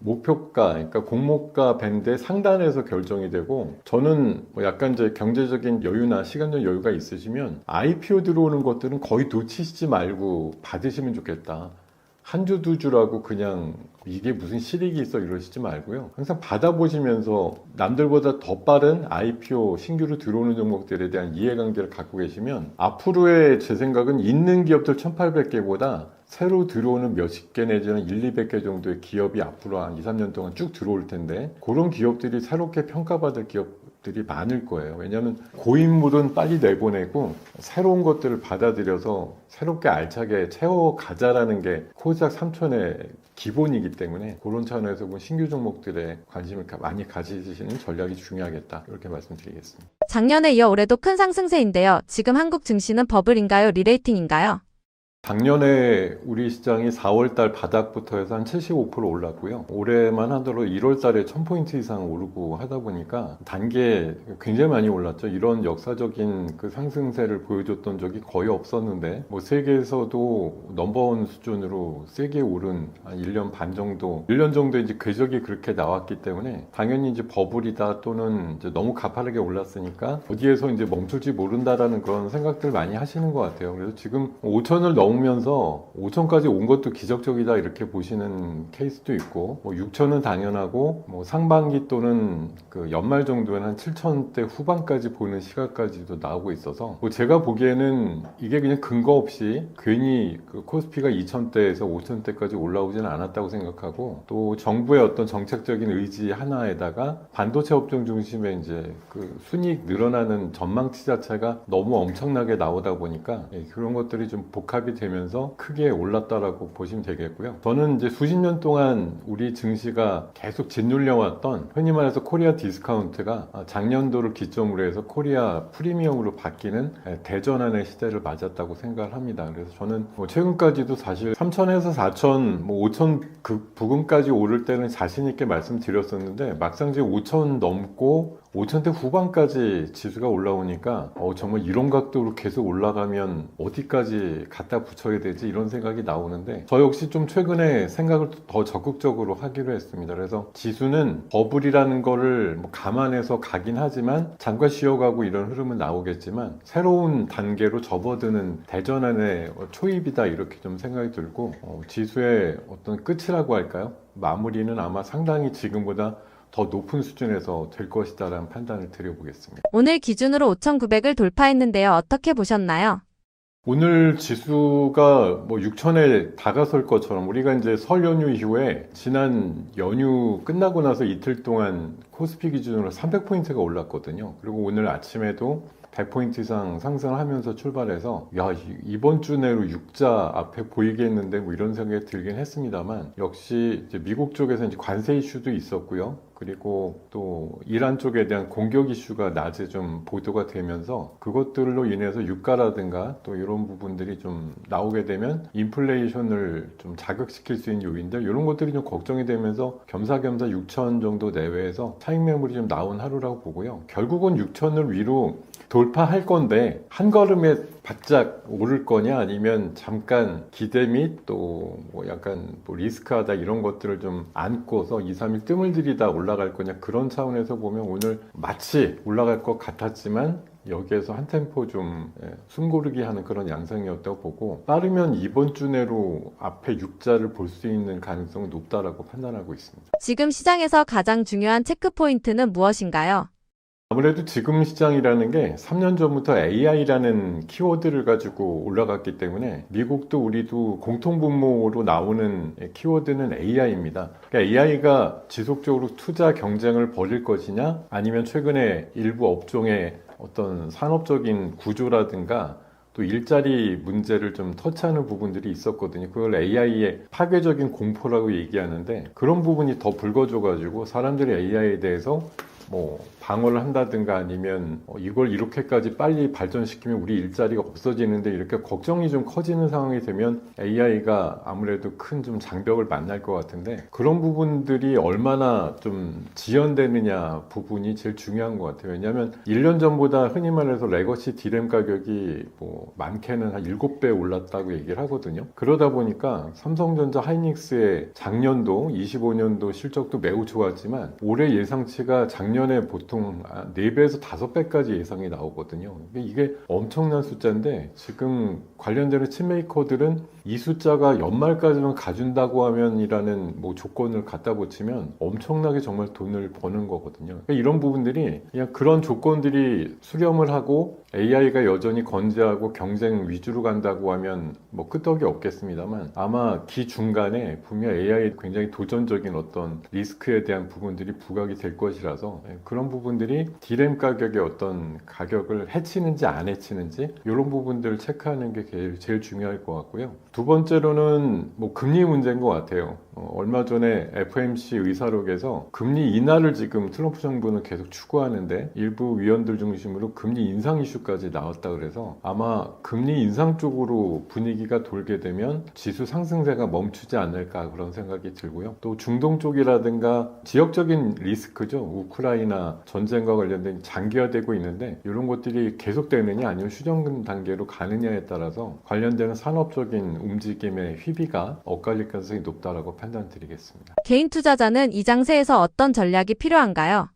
목표가, 그러니까 공모가 밴드 상단에서 결정이 되고, 저는 약간 이제 경제적인 여유나 시간적 여유가 있으시면 IPO 들어오는 것들은 거의 놓치시지 말고 받으시면 좋겠다. 한 주, 두 주라고 그냥 이게 무슨 실익이 있어 이러시지 말고요. 항상 받아보시면서 남들보다 더 빠른 IPO 신규로 들어오는 종목들에 대한 이해관계를 갖고 계시면 앞으로의 제 생각은 있는 기업들 1,800개보다 새로 들어오는 몇십 개 내지는 1, 200개 정도의 기업이 앞으로 한 2, 3년 동안 쭉 들어올 텐데, 그런 기업들이 새롭게 평가받을 기업들이 많을 거예요. 왜냐하면 고인물은 빨리 내보내고 새로운 것들을 받아들여서 새롭게 알차게 채워가자라는 게 코스닥 3천의 기본이기 때문에, 그런 차원에서 본 신규 종목들에 관심을 많이 가지시는 전략이 중요하겠다, 이렇게 말씀드리겠습니다. 작년에 이어 올해도 큰 상승세인데요. 지금 한국 증시는 버블인가요? 리레이팅인가요? 작년에 우리 시장이 4월달 바닥부터 해서 한 75% 올랐고요. 올해만 하더라도 1월달에 1000포인트 이상 오르고 하다 보니까 단계 굉장히 많이 올랐죠. 이런 역사적인 그 상승세를 보여줬던 적이 거의 없었는데, 세계에서도 넘버원 수준으로 세게 오른 한 1년 반 정도, 1년 정도 이제 궤적이 그렇게 나왔기 때문에 당연히 이제 버블이다, 또는 이제 너무 가파르게 올랐으니까 어디에서 이제 멈출지 모른다라는 그런 생각들 많이 하시는 것 같아요. 그래서 지금 5천을 넘으면서 5천까지 온 것도 기적적이다 이렇게 보시는 케이스도 있고, 6천은 당연하고, 상반기 또는 그 연말 정도에는 한 7천대 후반까지 보는 시각까지도 나오고 있어서, 제가 보기에는 이게 그냥 근거 없이 괜히 그 코스피가 2천대에서 5천대까지 올라오지는 않았다고 생각하고, 또 정부의 어떤 정책적인 의지 하나에다가 반도체 업종 중심의 이제 그 순이익 늘어나는 전망치 자체가 너무 엄청나게 나오다 보니까 그런 것들이 좀 복합이 되면서 크게 올랐다라고 보시면 되겠고요. 저는 이제 수십 년 동안 우리 증시가 계속 짓눌려왔던, 흔히 말해서 코리아 디스카운트가 작년도를 기점으로 해서 코리아 프리미엄으로 바뀌는 대전환의 시대를 맞았다고 생각을 합니다. 그래서 저는 최근까지도 사실 3천에서 4천, 5천 그 부근까지 오를 때는 자신 있게 말씀드렸었는데, 막상 이제 5천 넘고 5천대 후반까지 지수가 올라오니까 정말 이런 각도로 계속 올라가면 어디까지 갖다 붙여야 되지, 이런 생각이 나오는데, 저 역시 좀 최근에 생각을 더 적극적으로 하기로 했습니다. 그래서 지수는 버블이라는 거를 감안해서 가긴 하지만 잠깐 쉬어가고 이런 흐름은 나오겠지만 새로운 단계로 접어드는 대전환의 초입이다, 이렇게 좀 생각이 들고, 지수의 어떤 끝이라고 할까요? 마무리는 아마 상당히 지금보다 더 높은 수준에서 될 것이다라는 판단을 드려보겠습니다. 오늘 기준으로 5,900을 돌파했는데요. 어떻게 보셨나요? 오늘 지수가 6천에 다가설 것처럼, 우리가 이제 설 연휴 이후에 지난 연휴 끝나고 나서 이틀 동안 코스피 기준으로 300포인트가 올랐거든요. 그리고 오늘 아침에도 100포인트 이상 상승을 하면서 출발해서 야, 이번 주 내로 6자 앞에 보이겠는데 뭐 이런 생각이 들긴 했습니다만 역시 이제 미국 쪽에서 이제 관세 이슈도 있었고요. 그리고 또 이란 쪽에 대한 공격 이슈가 낮에 좀 보도가 되면서 그것들로 인해서 유가라든가 또 이런 부분들이 좀 나오게 되면 인플레이션을 좀 자극시킬 수 있는 요인들 이런 것들이 좀 걱정이 되면서 겸사겸사 6천 정도 내외에서 차익 매물이 좀 나온 하루라고 보고요. 결국은 6천을 위로 돌파할 건데 한 걸음에 바짝 오를 거냐 아니면 잠깐 기대 및 또 뭐 약간 뭐 리스크하다 이런 것들을 좀 안고서 2, 3일 뜸을 들이다 올라갈 거냐 그런 차원에서 보면 오늘 마치 올라갈 것 같았지만 여기에서 한 템포 좀 숨고르기 하는 그런 양상이었다고 보고 빠르면 이번 주 내로 앞에 6자를 볼 수 있는 가능성은 높다라고 판단하고 있습니다. 지금 시장에서 가장 중요한 체크 포인트는 무엇인가요? 아무래도 지금 시장이라는 게 3년 전부터 AI라는 키워드를 가지고 올라갔기 때문에 미국도 우리도 공통분모로 나오는 키워드는 AI입니다. 그러니까 AI가 지속적으로 투자 경쟁을 벌일 것이냐 아니면 최근에 일부 업종의 어떤 산업적인 구조라든가 또 일자리 문제를 좀 터치하는 부분들이 있었거든요. 그걸 AI의 파괴적인 공포라고 얘기하는데 그런 부분이 더 불거져가지고 사람들이 AI에 대해서 뭐 방어를 한다든가 아니면 이걸 이렇게까지 빨리 발전시키면 우리 일자리가 없어지는데 이렇게 걱정이 좀 커지는 상황이 되면 AI가 아무래도 큰 좀 장벽을 만날 것 같은데 그런 부분들이 얼마나 좀 지연되느냐 부분이 제일 중요한 것 같아요. 왜냐하면 1년 전보다 흔히 말해서 레거시 D램 가격이 뭐 많게는 한 7배 올랐다고 얘기를 하거든요. 그러다 보니까 삼성전자 하이닉스의 작년도 25년도 실적도 매우 좋았지만 올해 예상치가 작년에 보통 4배에서 5배까지 예상이 나오거든요. 이게 엄청난 숫자인데 지금 관련되는 칩메이커들은 이 숫자가 연말까지만 가준다고 하면이라는 뭐 조건을 갖다 붙이면 엄청나게 정말 돈을 버는 거거든요. 그러니까 이런 부분들이 그냥 그런 조건들이 수렴을 하고 AI가 여전히 건재하고 경쟁 위주로 간다고 하면 뭐 끄떡이 없겠습니다만 아마 기중간에 분명 AI 굉장히 도전적인 어떤 리스크에 대한 부분들이 부각이 될 것이라서 그런 부분들이 D램 가격의 어떤 가격을 해치는지 안 해치는지 이런 부분들을 체크하는 게 제일 중요할 것 같고요. 두 번째로는 뭐 금리 문제인 것 같아요. 얼마 전에 FOMC 의사록에서 금리 인하를 지금 트럼프 정부는 계속 추구하는데 일부 위원들 중심으로 금리 인상 이슈까지 나왔다 그래서 아마 금리 인상 쪽으로 분위기가 돌게 되면 지수 상승세가 멈추지 않을까 그런 생각이 들고요. 또 중동 쪽이라든가 지역적인 리스크죠. 우크라이나 전쟁과 관련된 장기화되고 있는데 이런 것들이 계속되느냐 아니면 휴전 단계로 가느냐에 따라서 관련되는 산업적인 움직임의 희비가 엇갈릴 가능성이 높다라고 판단드리겠습니다. 개인 투자자는 이 장세에서 어떤 전략이 필요한가요?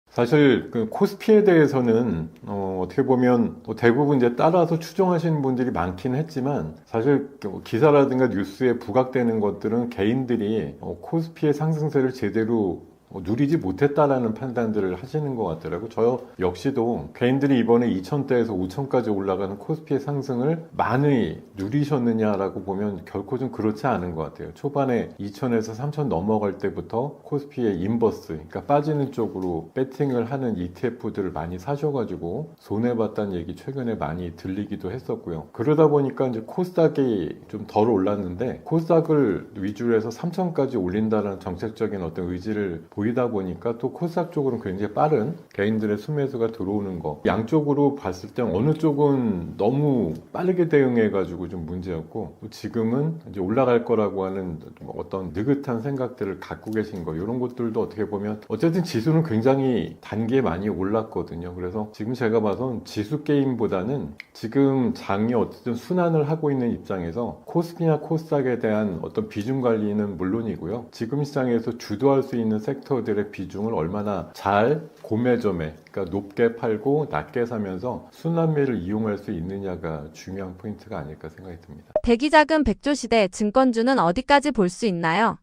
사실 그 코스피에 대해서는 어떻게 보면 대부분 이제 따라서 추종하시는 분들이 많긴 했지만 사실 기사라든가 뉴스에 부각되는 것들은 개인들이 코스피의 상승세를 제대로 누리지 못했다라는 판단들을 하시는 것 같더라고요. 저 역시도 개인들이 이번에 2,000대에서 5,000까지 올라가는 코스피의 상승을 많이 누리셨느냐라고 보면 결코 좀 그렇지 않은 것 같아요. 초반에 2,000에서 3,000 넘어갈 때부터 코스피의 인버스, 그러니까 빠지는 쪽으로 배팅을 하는 ETF들을 많이 사셔가지고 손해봤다는 얘기 최근에 많이 들리기도 했었고요. 그러다 보니까 이제 코스닥이 좀 덜 올랐는데 코스닥을 위주로 해서 3,000까지 올린다는 정책적인 어떤 의지를 보이다 보니까 또 코스닥 쪽으로는 굉장히 빠른 개인들의 수매수가 들어오는 거 양쪽으로 봤을 때 어느 쪽은 너무 빠르게 대응해가지고 좀 문제였고 지금은 이제 올라갈 거라고 하는 어떤 느긋한 생각들을 갖고 계신 거 이런 것들도 어떻게 보면 어쨌든 지수는 굉장히 단계에 많이 올랐거든요. 그래서 지금 제가 봐선 지수 게임보다는 지금 장이 어쨌든 순환을 하고 있는 입장에서 코스피나 코스닥에 대한 어떤 비중 관리는 물론이고요. 지금 시장에서 주도할 수 있는 섹터들의 비중을 얼마나 잘 고매점에 그러니까 높게 팔고 낮게 사면서 순환매를 이용할 수 있느냐가 중요한 포인트가 아닐까 생각이 듭니다. 대기자금 백조 시대 증권주는 어디까지 볼 수 있나요?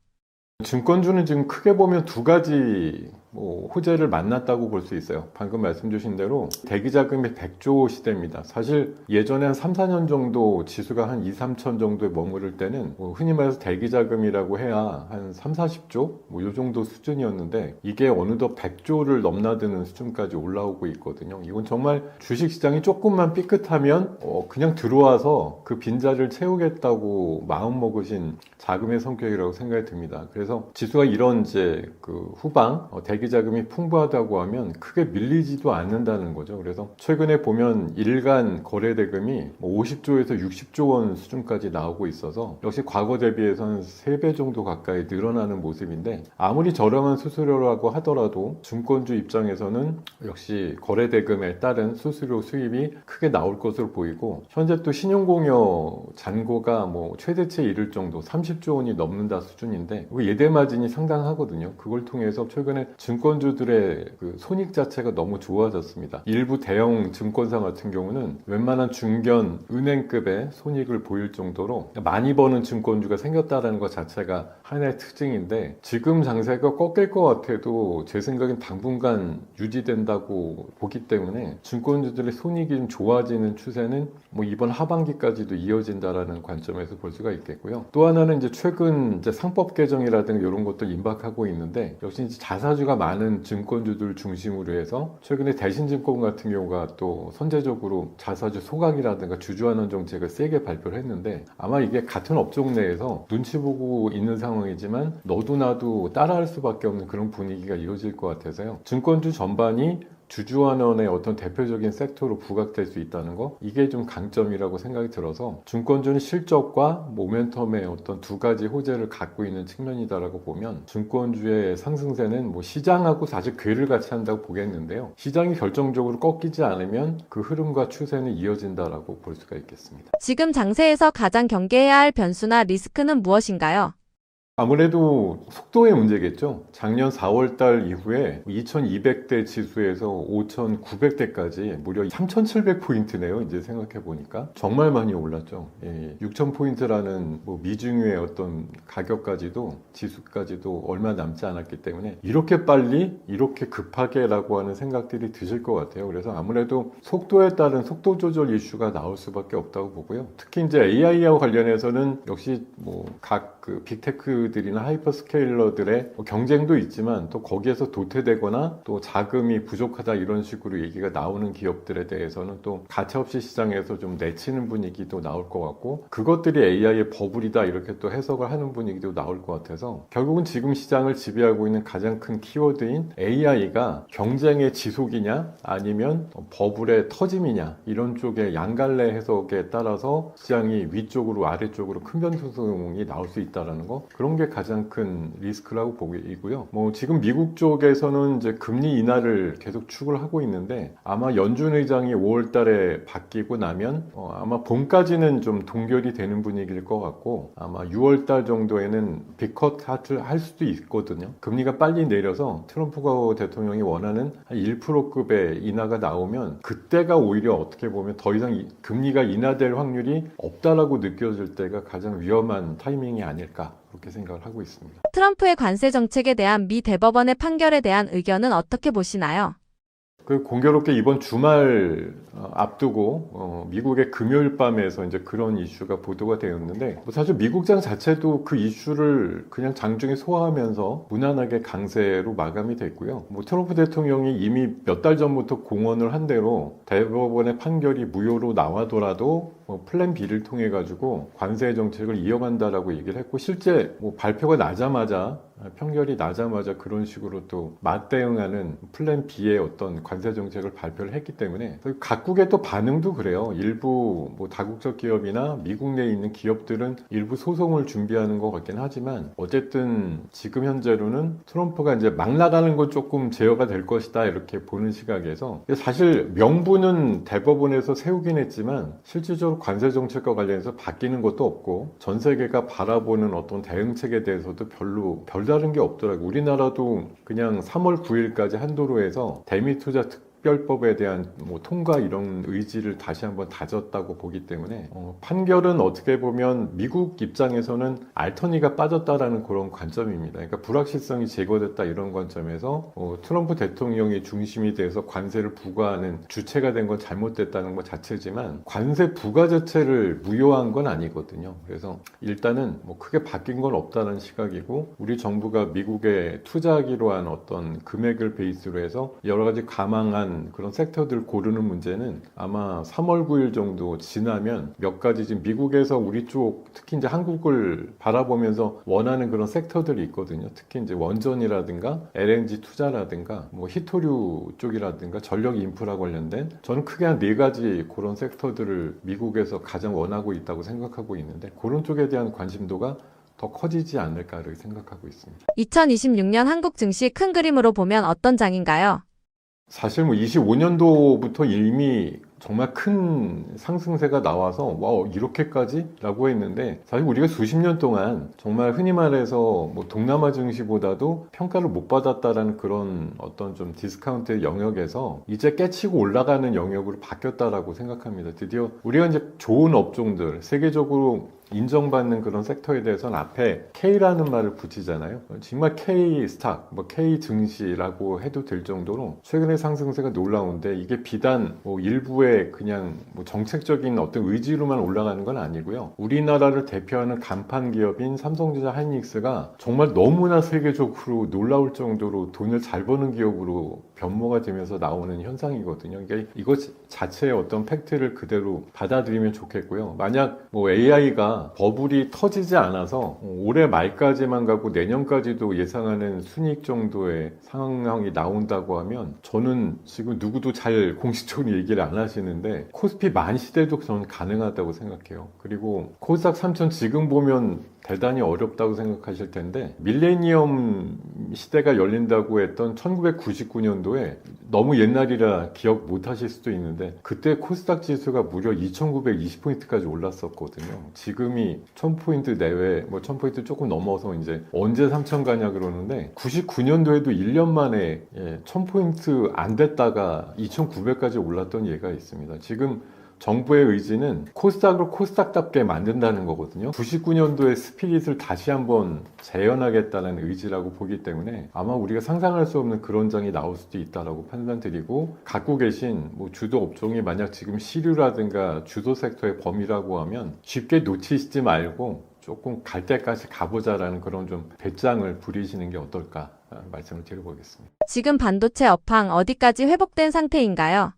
증권주는 지금 크게 보면 두 가지 뭐 호재를 만났다고 볼 수 있어요. 방금 말씀 주신 대로 대기자금이 100조 시대입니다. 사실 예전에 한 3, 4년 정도 지수가 한 2, 3천 정도에 머무를 때는 뭐 흔히 말해서 대기자금이라고 해야 한 3, 40조? 뭐 요 정도 수준이었는데 이게 어느덧 100조를 넘나드는 수준까지 올라오고 있거든요. 이건 정말 주식시장이 조금만 삐끗하면 그냥 들어와서 그 빈자리를 채우겠다고 마음먹으신 자금의 성격이라고 생각이 듭니다. 그래서 지수가 이런 이제 그 후방 대기자금이 풍부하다고 하면 크게 밀리지도 않는다는 거죠. 그래서 최근에 보면 일간 거래대금이 50조에서 60조 원 수준까지 나오고 있어서 역시 과거 대비해서는 3배 정도 가까이 늘어나는 모습인데 아무리 저렴한 수수료라고 하더라도 증권주 입장에서는 역시 거래대금에 따른 수수료 수입이 크게 나올 것으로 보이고 현재 또 신용공여 잔고가 뭐 최대치에 이를 정도 30조 원이 넘는다 수준인데 예대 마진이 상당하거든요. 그걸 통해서 최근에 증권주들의 그 손익 자체가 너무 좋아졌습니다. 일부 대형 증권사 같은 경우는 웬만한 중견 은행급의 손익을 보일 정도로 많이 버는 증권주가 생겼다는 것 자체가 하나의 특징인데 지금 장세가 꺾일 것 같아도 제 생각엔 당분간 유지된다고 보기 때문에 증권주들의 손익이 좀 좋아지는 추세는 뭐 이번 하반기까지도 이어진다라는 관점에서 볼 수가 있겠고요. 또 하나는 이제 최근 이제 상법 개정이라든가 이런 것들 임박하고 있는데 역시 이제 자사주가 많은 증권주들 중심으로 해서 최근에 대신증권 같은 경우가 또 선제적으로 자사주 소각이라든가 주주환원 정책을 세게 발표를 했는데 아마 이게 같은 업종 내에서 눈치 보고 있는 상황이지만 너도 나도 따라할 수밖에 없는 그런 분위기가 이어질 것 같아서요. 증권주 전반이 주주환원의 어떤 대표적인 섹터로 부각될 수 있다는 거 이게 좀 강점이라고 생각이 들어서 증권주는 실적과 모멘텀의 어떤 두 가지 호재를 갖고 있는 측면이다라고 보면 증권주의 상승세는 뭐 시장하고 사실 궤를 같이 한다고 보겠는데요. 시장이 결정적으로 꺾이지 않으면 그 흐름과 추세는 이어진다라고 볼 수가 있겠습니다. 지금 장세에서 가장 경계해야 할 변수나 리스크는 무엇인가요? 아무래도 속도의 문제겠죠. 작년 4월 달 이후에 2200대 지수에서 5900대까지 무려 3700포인트네요. 이제 생각해 보니까 정말 많이 올랐죠. 6000포인트라는 뭐 미중유의 어떤 가격까지도 지수까지도 얼마 남지 않았기 때문에 이렇게 빨리 이렇게 급하게라고 하는 생각들이 드실 것 같아요. 그래서 아무래도 속도에 따른 속도 조절 이슈가 나올 수밖에 없다고 보고요. 특히 이제 AI와 관련해서는 역시 뭐 각 그 빅테크들이나 하이퍼스케일러들의 경쟁도 있지만 또 거기에서 도태되거나 또 자금이 부족하다 이런 식으로 얘기가 나오는 기업들에 대해서는 또 가차없이 시장에서 좀 내치는 분위기도 나올 것 같고 그것들이 AI의 버블이다 이렇게 또 해석을 하는 분위기도 나올 것 같아서 결국은 지금 시장을 지배하고 있는 가장 큰 키워드인 AI가 경쟁의 지속이냐 아니면 버블의 터짐이냐 이런 쪽의 양갈래 해석에 따라서 시장이 위쪽으로 아래쪽으로 큰 변동성이 나올 수 있다라는 거 그런 게 가장 큰 리스크라고 보이고요. 뭐 지금 미국 쪽에서는 이제 금리 인하를 계속 추구를 하고 있는데 아마 연준 의장이 5월 달에 바뀌고 나면 아마 봄까지는 좀 동결이 되는 분위기일 것 같고 아마 6월 달 정도에는 빅컷 할 수도 있거든요. 금리가 빨리 내려서 트럼프 대통령이 원하는 한 1%급의 인하가 나오면 그때가 오히려 어떻게 보면 더 이상 금리가 인하될 확률이 없다라고 느껴질 때가 가장 위험한 타이밍이 아닐까 그렇게 생각을 하고 있습니다. 트럼프의 관세 정책에 대한 미 대법원의 판결에 대한 의견은 어떻게 보시나요? 그 공교롭게 이번 주말 앞두고 미국의 금요일 밤에서 이제 그런 이슈가 보도가 되었는데 뭐 사실 미국장 자체도 그 이슈를 그냥 장중에 소화하면서 무난하게 강세로 마감이 됐고요. 뭐 트럼프 대통령이 이미 몇 달 전부터 공언을 한 대로 대법원의 판결이 무효로 나와더라도 플랜 B를 통해 가지고 관세 정책을 이어간다라고 얘기를 했고 실제 뭐 발표가 나자마자 판결이 나자마자 그런 식으로 또 맞대응하는 플랜 B의 어떤 관세 정책을 발표를 했기 때문에 각국의 또 반응도 그래요. 일부 뭐 다국적 기업이나 미국 내에 있는 기업들은 일부 소송을 준비하는 것 같긴 하지만 어쨌든 지금 현재로는 트럼프가 이제 막 나가는 건 조금 제어가 될 것이다 이렇게 보는 시각에서 사실 명분은 대법원에서 세우긴 했지만 실질적으로 관세 정책과 관련해서 바뀌는 것도 없고 전 세계가 바라보는 어떤 대응책에 대해서도 별다른 게 없더라고요. 우리나라도 그냥 3월 9일까지 한도로 해서 대미 투자 특별법에 대한 뭐 통과 이런 의지를 다시 한번 다졌다고 보기 때문에 판결은 어떻게 보면 미국 입장에서는 알터니가 빠졌다라는 그런 관점입니다. 그러니까 불확실성이 제거됐다 이런 관점에서 트럼프 대통령이 중심이 돼서 관세를 부과하는 주체가 된 건 잘못됐다는 것 자체지만 관세 부과 자체를 무효한 건 아니거든요. 그래서 일단은 뭐 크게 바뀐 건 없다는 시각이고 우리 정부가 미국에 투자하기로 한 어떤 금액을 베이스로 해서 여러 가지 가망한 그런 섹터들을 고르는 문제는 아마 3월 9일 정도 지나면 몇 가지 지금 미국에서 우리 쪽 특히 이제 한국을 바라보면서 원하는 그런 섹터들이 있거든요. 특히 이제 원전이라든가 LNG 투자라든가 뭐 히토류 쪽이라든가 전력 인프라 관련된 저는 크게 한 4가지 그런 섹터들을 미국에서 가장 원하고 있다고 생각하고 있는데 그런 쪽에 대한 관심도가 더 커지지 않을까 이렇게 생각하고 있습니다. 2026년 한국 증시 큰 그림으로 보면 어떤 장인가요? 사실 뭐 25년도부터 이미 정말 큰 상승세가 나와서 와 이렇게까지? 라고 했는데 사실 우리가 수십 년 동안 정말 흔히 말해서 뭐 동남아 증시보다도 평가를 못 받았다라는 그런 어떤 좀 디스카운트의 영역에서 이제 깨치고 올라가는 영역으로 바뀌었다라고 생각합니다. 드디어 우리가 이제 좋은 업종들 세계적으로 인정받는 그런 섹터에 대해서는 앞에 K라는 말을 붙이잖아요. 정말 K 스탁, 뭐 K 증시라고 해도 될 정도로 최근의 상승세가 놀라운데 이게 비단 뭐 일부의 그냥 뭐 정책적인 어떤 의지로만 올라가는 건 아니고요. 우리나라를 대표하는 간판 기업인 삼성전자 하이닉스가 정말 너무나 세계적으로 놀라울 정도로 돈을 잘 버는 기업으로 변모가 되면서 나오는 현상이거든요. 그러니까 이것 자체의 어떤 팩트를 그대로 받아들이면 좋겠고요. 만약 뭐 AI가 버블이 터지지 않아서 올해 말까지만 가고 내년까지도 예상하는 순이익 정도의 상황이 나온다고 하면 저는 지금 누구도 잘 공식적으로 얘기를 안 하시는데 코스피 만 시대도 저는 가능하다고 생각해요. 그리고 코스닥 3000 지금 보면 대단히 어렵다고 생각하실 텐데 밀레니엄 시대가 열린다고 했던 1999년도에 너무 옛날이라 기억 못 하실 수도 있는데 그때 코스닥 지수가 무려 2920포인트까지 올랐었거든요. 지금이 1000포인트 내외 뭐 1000포인트 조금 넘어서 이제 언제 3000 가냐 그러는데 99년도에도 1년 만에 1000포인트 안 됐다가 2900까지 올랐던 예가 있습니다. 지금 정부의 의지는 코스닥으로 코스닥답게 만든다는 거거든요. 99년도의 스피릿을 다시 한번 재현하겠다는 의지라고 보기 때문에 아마 우리가 상상할 수 없는 그런 장이 나올 수도 있다라고 판단드리고 갖고 계신 뭐 주도 업종이 만약 지금 시류라든가 주도 섹터의 범위라고 하면 쉽게 놓치시지 말고 조금 갈 때까지 가보자라는 그런 좀 배짱을 부리시는 게 어떨까 말씀을 드려보겠습니다. 지금 반도체 업황 어디까지 회복된 상태인가요?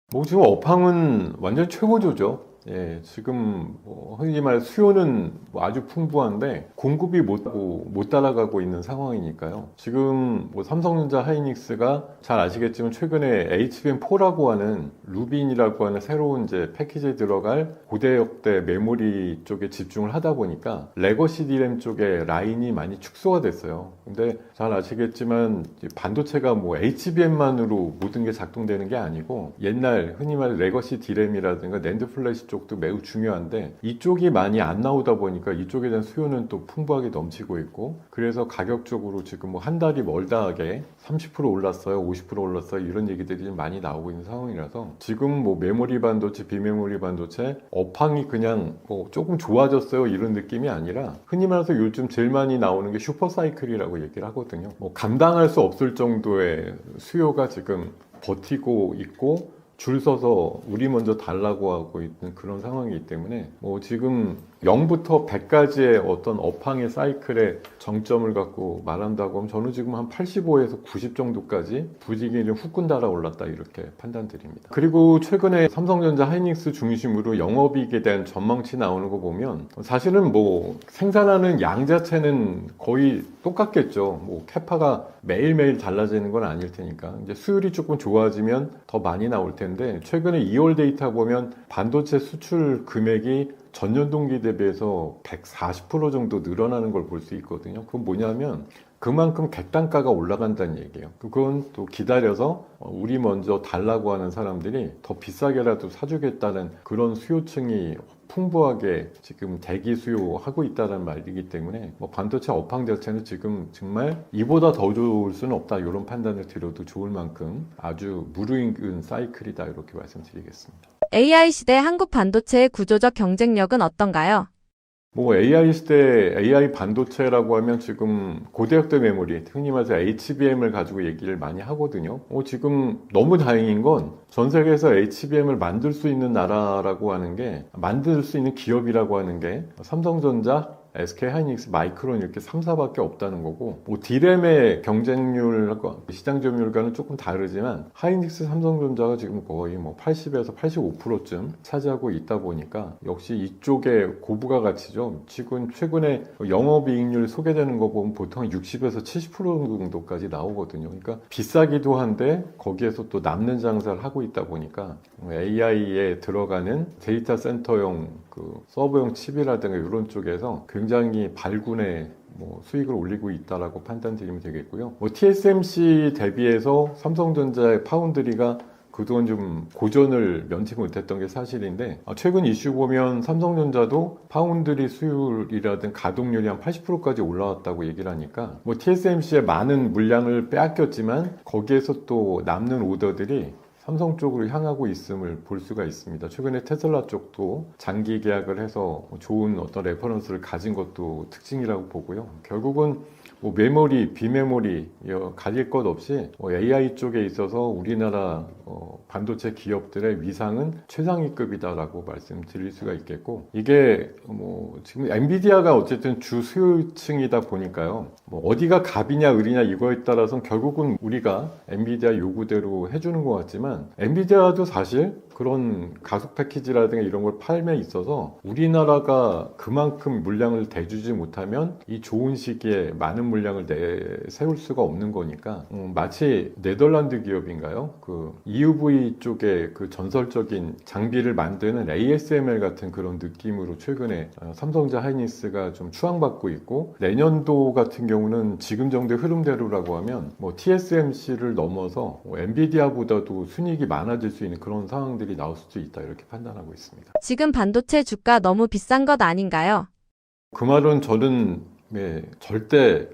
뭐 지금 업황은 완전 최고조죠. 예, 지금 흔히 말 수요는 뭐 아주 풍부한데 공급이 못 따라가고 있는 상황이니까요. 지금 뭐 삼성전자 하이닉스가 잘 아시겠지만 최근에 HBM4라고 하는 루빈이라고 하는 새로운 이제 패키지에 들어갈 고대역대 메모리 쪽에 집중을 하다 보니까 레거시 디램 쪽에 라인이 많이 축소가 됐어요. 근데 잘 아시겠지만 반도체가 뭐 HBM만으로 모든 게 작동되는 게 아니고 옛날 흔히 말 레거시 디램이라든가 낸드 플래시 쪽도 매우 중요한데 이쪽이 많이 안 나오다 보니까 이쪽에 대한 수요는 또 풍부하게 넘치고 있고 그래서 가격적으로 지금 뭐 한 달이 멀다하게 30% 올랐어요, 50% 올랐어요 이런 얘기들이 좀 많이 나오고 있는 상황이라서 지금 뭐 메모리 반도체, 비메모리 반도체 업황이 그냥 뭐 조금 좋아졌어요 이런 느낌이 아니라 흔히 말해서 요즘 제일 많이 나오는 게 슈퍼사이클이라고 얘기를 하거든요. 뭐 감당할 수 없을 정도의 수요가 지금 버티고 있고 줄 서서 우리 먼저 달라고 하고 있는 그런 상황이기 때문에 뭐 지금 0부터 100까지의 어떤 업황의 사이클의 정점을 갖고 말한다고 하면 저는 지금 한 85에서 90 정도까지 부지기를 후끈 달아 올랐다 이렇게 판단드립니다. 그리고 최근에 삼성전자 하이닉스 중심으로 영업이익에 대한 전망치 나오는 거 보면 사실은 뭐 생산하는 양 자체는 거의 똑같겠죠. 뭐 캐파가 매일매일 달라지는 건 아닐 테니까 이제 수율이 조금 좋아지면 더 많이 나올 텐데 최근에 2월 데이터 보면 반도체 수출 금액이 전년 동기 대비해서 140% 정도 늘어나는 걸 볼 수 있거든요. 그건 뭐냐면 그만큼 객단가가 올라간다는 얘기예요. 그건 또 기다려서 우리 먼저 달라고 하는 사람들이 더 비싸게라도 사주겠다는 그런 수요층이 풍부하게 지금 대기 수요하고 있다는 말이기 때문에 뭐 반도체 업황 자체는 지금 정말 이보다 더 좋을 수는 없다, 이런 판단을 드려도 좋을 만큼 아주 무르익은 사이클이다, 이렇게 말씀드리겠습니다. AI 시대 한국 반도체의 구조적 경쟁력은 어떤가요? 뭐 AI 시대 AI 반도체라고 하면 지금 고대역대 메모리, 흔히 말해서 HBM을 가지고 얘기를 많이 하거든요. 지금 너무 다행인 건 전 세계에서 HBM을 만들 수 있는 나라라고 하는 게, 만들 수 있는 기업이라고 하는 게 삼성전자, SK하이닉스, 마이크론 이렇게 3사밖에 없다는 거고, 뭐 D램의 경쟁률과 시장 점유율과는 조금 다르지만 하이닉스, 삼성전자가 지금 거의 뭐 80에서 85%쯤 차지하고 있다 보니까 역시 이쪽에 고부가 가치죠. 지금 최근에 영업이익률 소개되는 거 보면 보통 60에서 70% 정도까지 나오거든요. 그러니까 비싸기도 한데 거기에서 또 남는 장사를 하고 있다 보니까 AI에 들어가는 데이터 센터용 그 서버용 칩이라든가 이런 쪽에서 굉장히 발군의 수익을 올리고 있다라고 판단드리면 되겠고요. TSMC 대비해서 삼성전자의 파운드리가 그동안 좀 고전을 면치 못했던 게 사실인데, 최근 이슈 보면 삼성전자도 파운드리 수율이라든 가동률이 한 80%까지 올라왔다고 얘기를 하니까 TSMC의 많은 물량을 빼앗겼지만 거기에서 또 남는 오더들이 삼성 쪽으로 향하고 있음을 볼 수가 있습니다. 최근에 테슬라 쪽도 장기 계약을 해서 좋은 어떤 레퍼런스를 가진 것도 특징이라고 보고요. 결국은 메모리, 비메모리 가릴 것 없이 AI 쪽에 있어서 우리나라 반도체 기업들의 위상은 최상위급이다라고 말씀드릴 수가 있겠고, 이게 지금 엔비디아가 어쨌든 주 수요층이다 보니까요. 어디가 갑이냐 을이냐 이거에 따라서는 결국은 우리가 엔비디아 요구대로 해주는 것 같지만, 엔비디아도 사실 그런 가속 패키지라든가 이런 걸 팔매 있어서 우리나라가 그만큼 물량을 대주지 못하면 이 좋은 시기에 많은 물량을 내세울 수가 없는 거니까, 마치 네덜란드 기업인가요? 그 EUV 쪽에 그 전설적인 장비를 만드는 ASML 같은 그런 느낌으로 최근에 삼성전자 하이닉스가 좀 추앙받고 있고, 내년도 같은 경우는 지금 정도의 흐름대로라고 하면 TSMC를 넘어서 엔비디아보다도 순이익이 많아질 수 있는 그런 상황들이 나올 수도 있다, 이렇게 판단하고 있습니다. 지금 반도체 주가 너무 비싼 것 아닌가요? 그 말은 저는 절대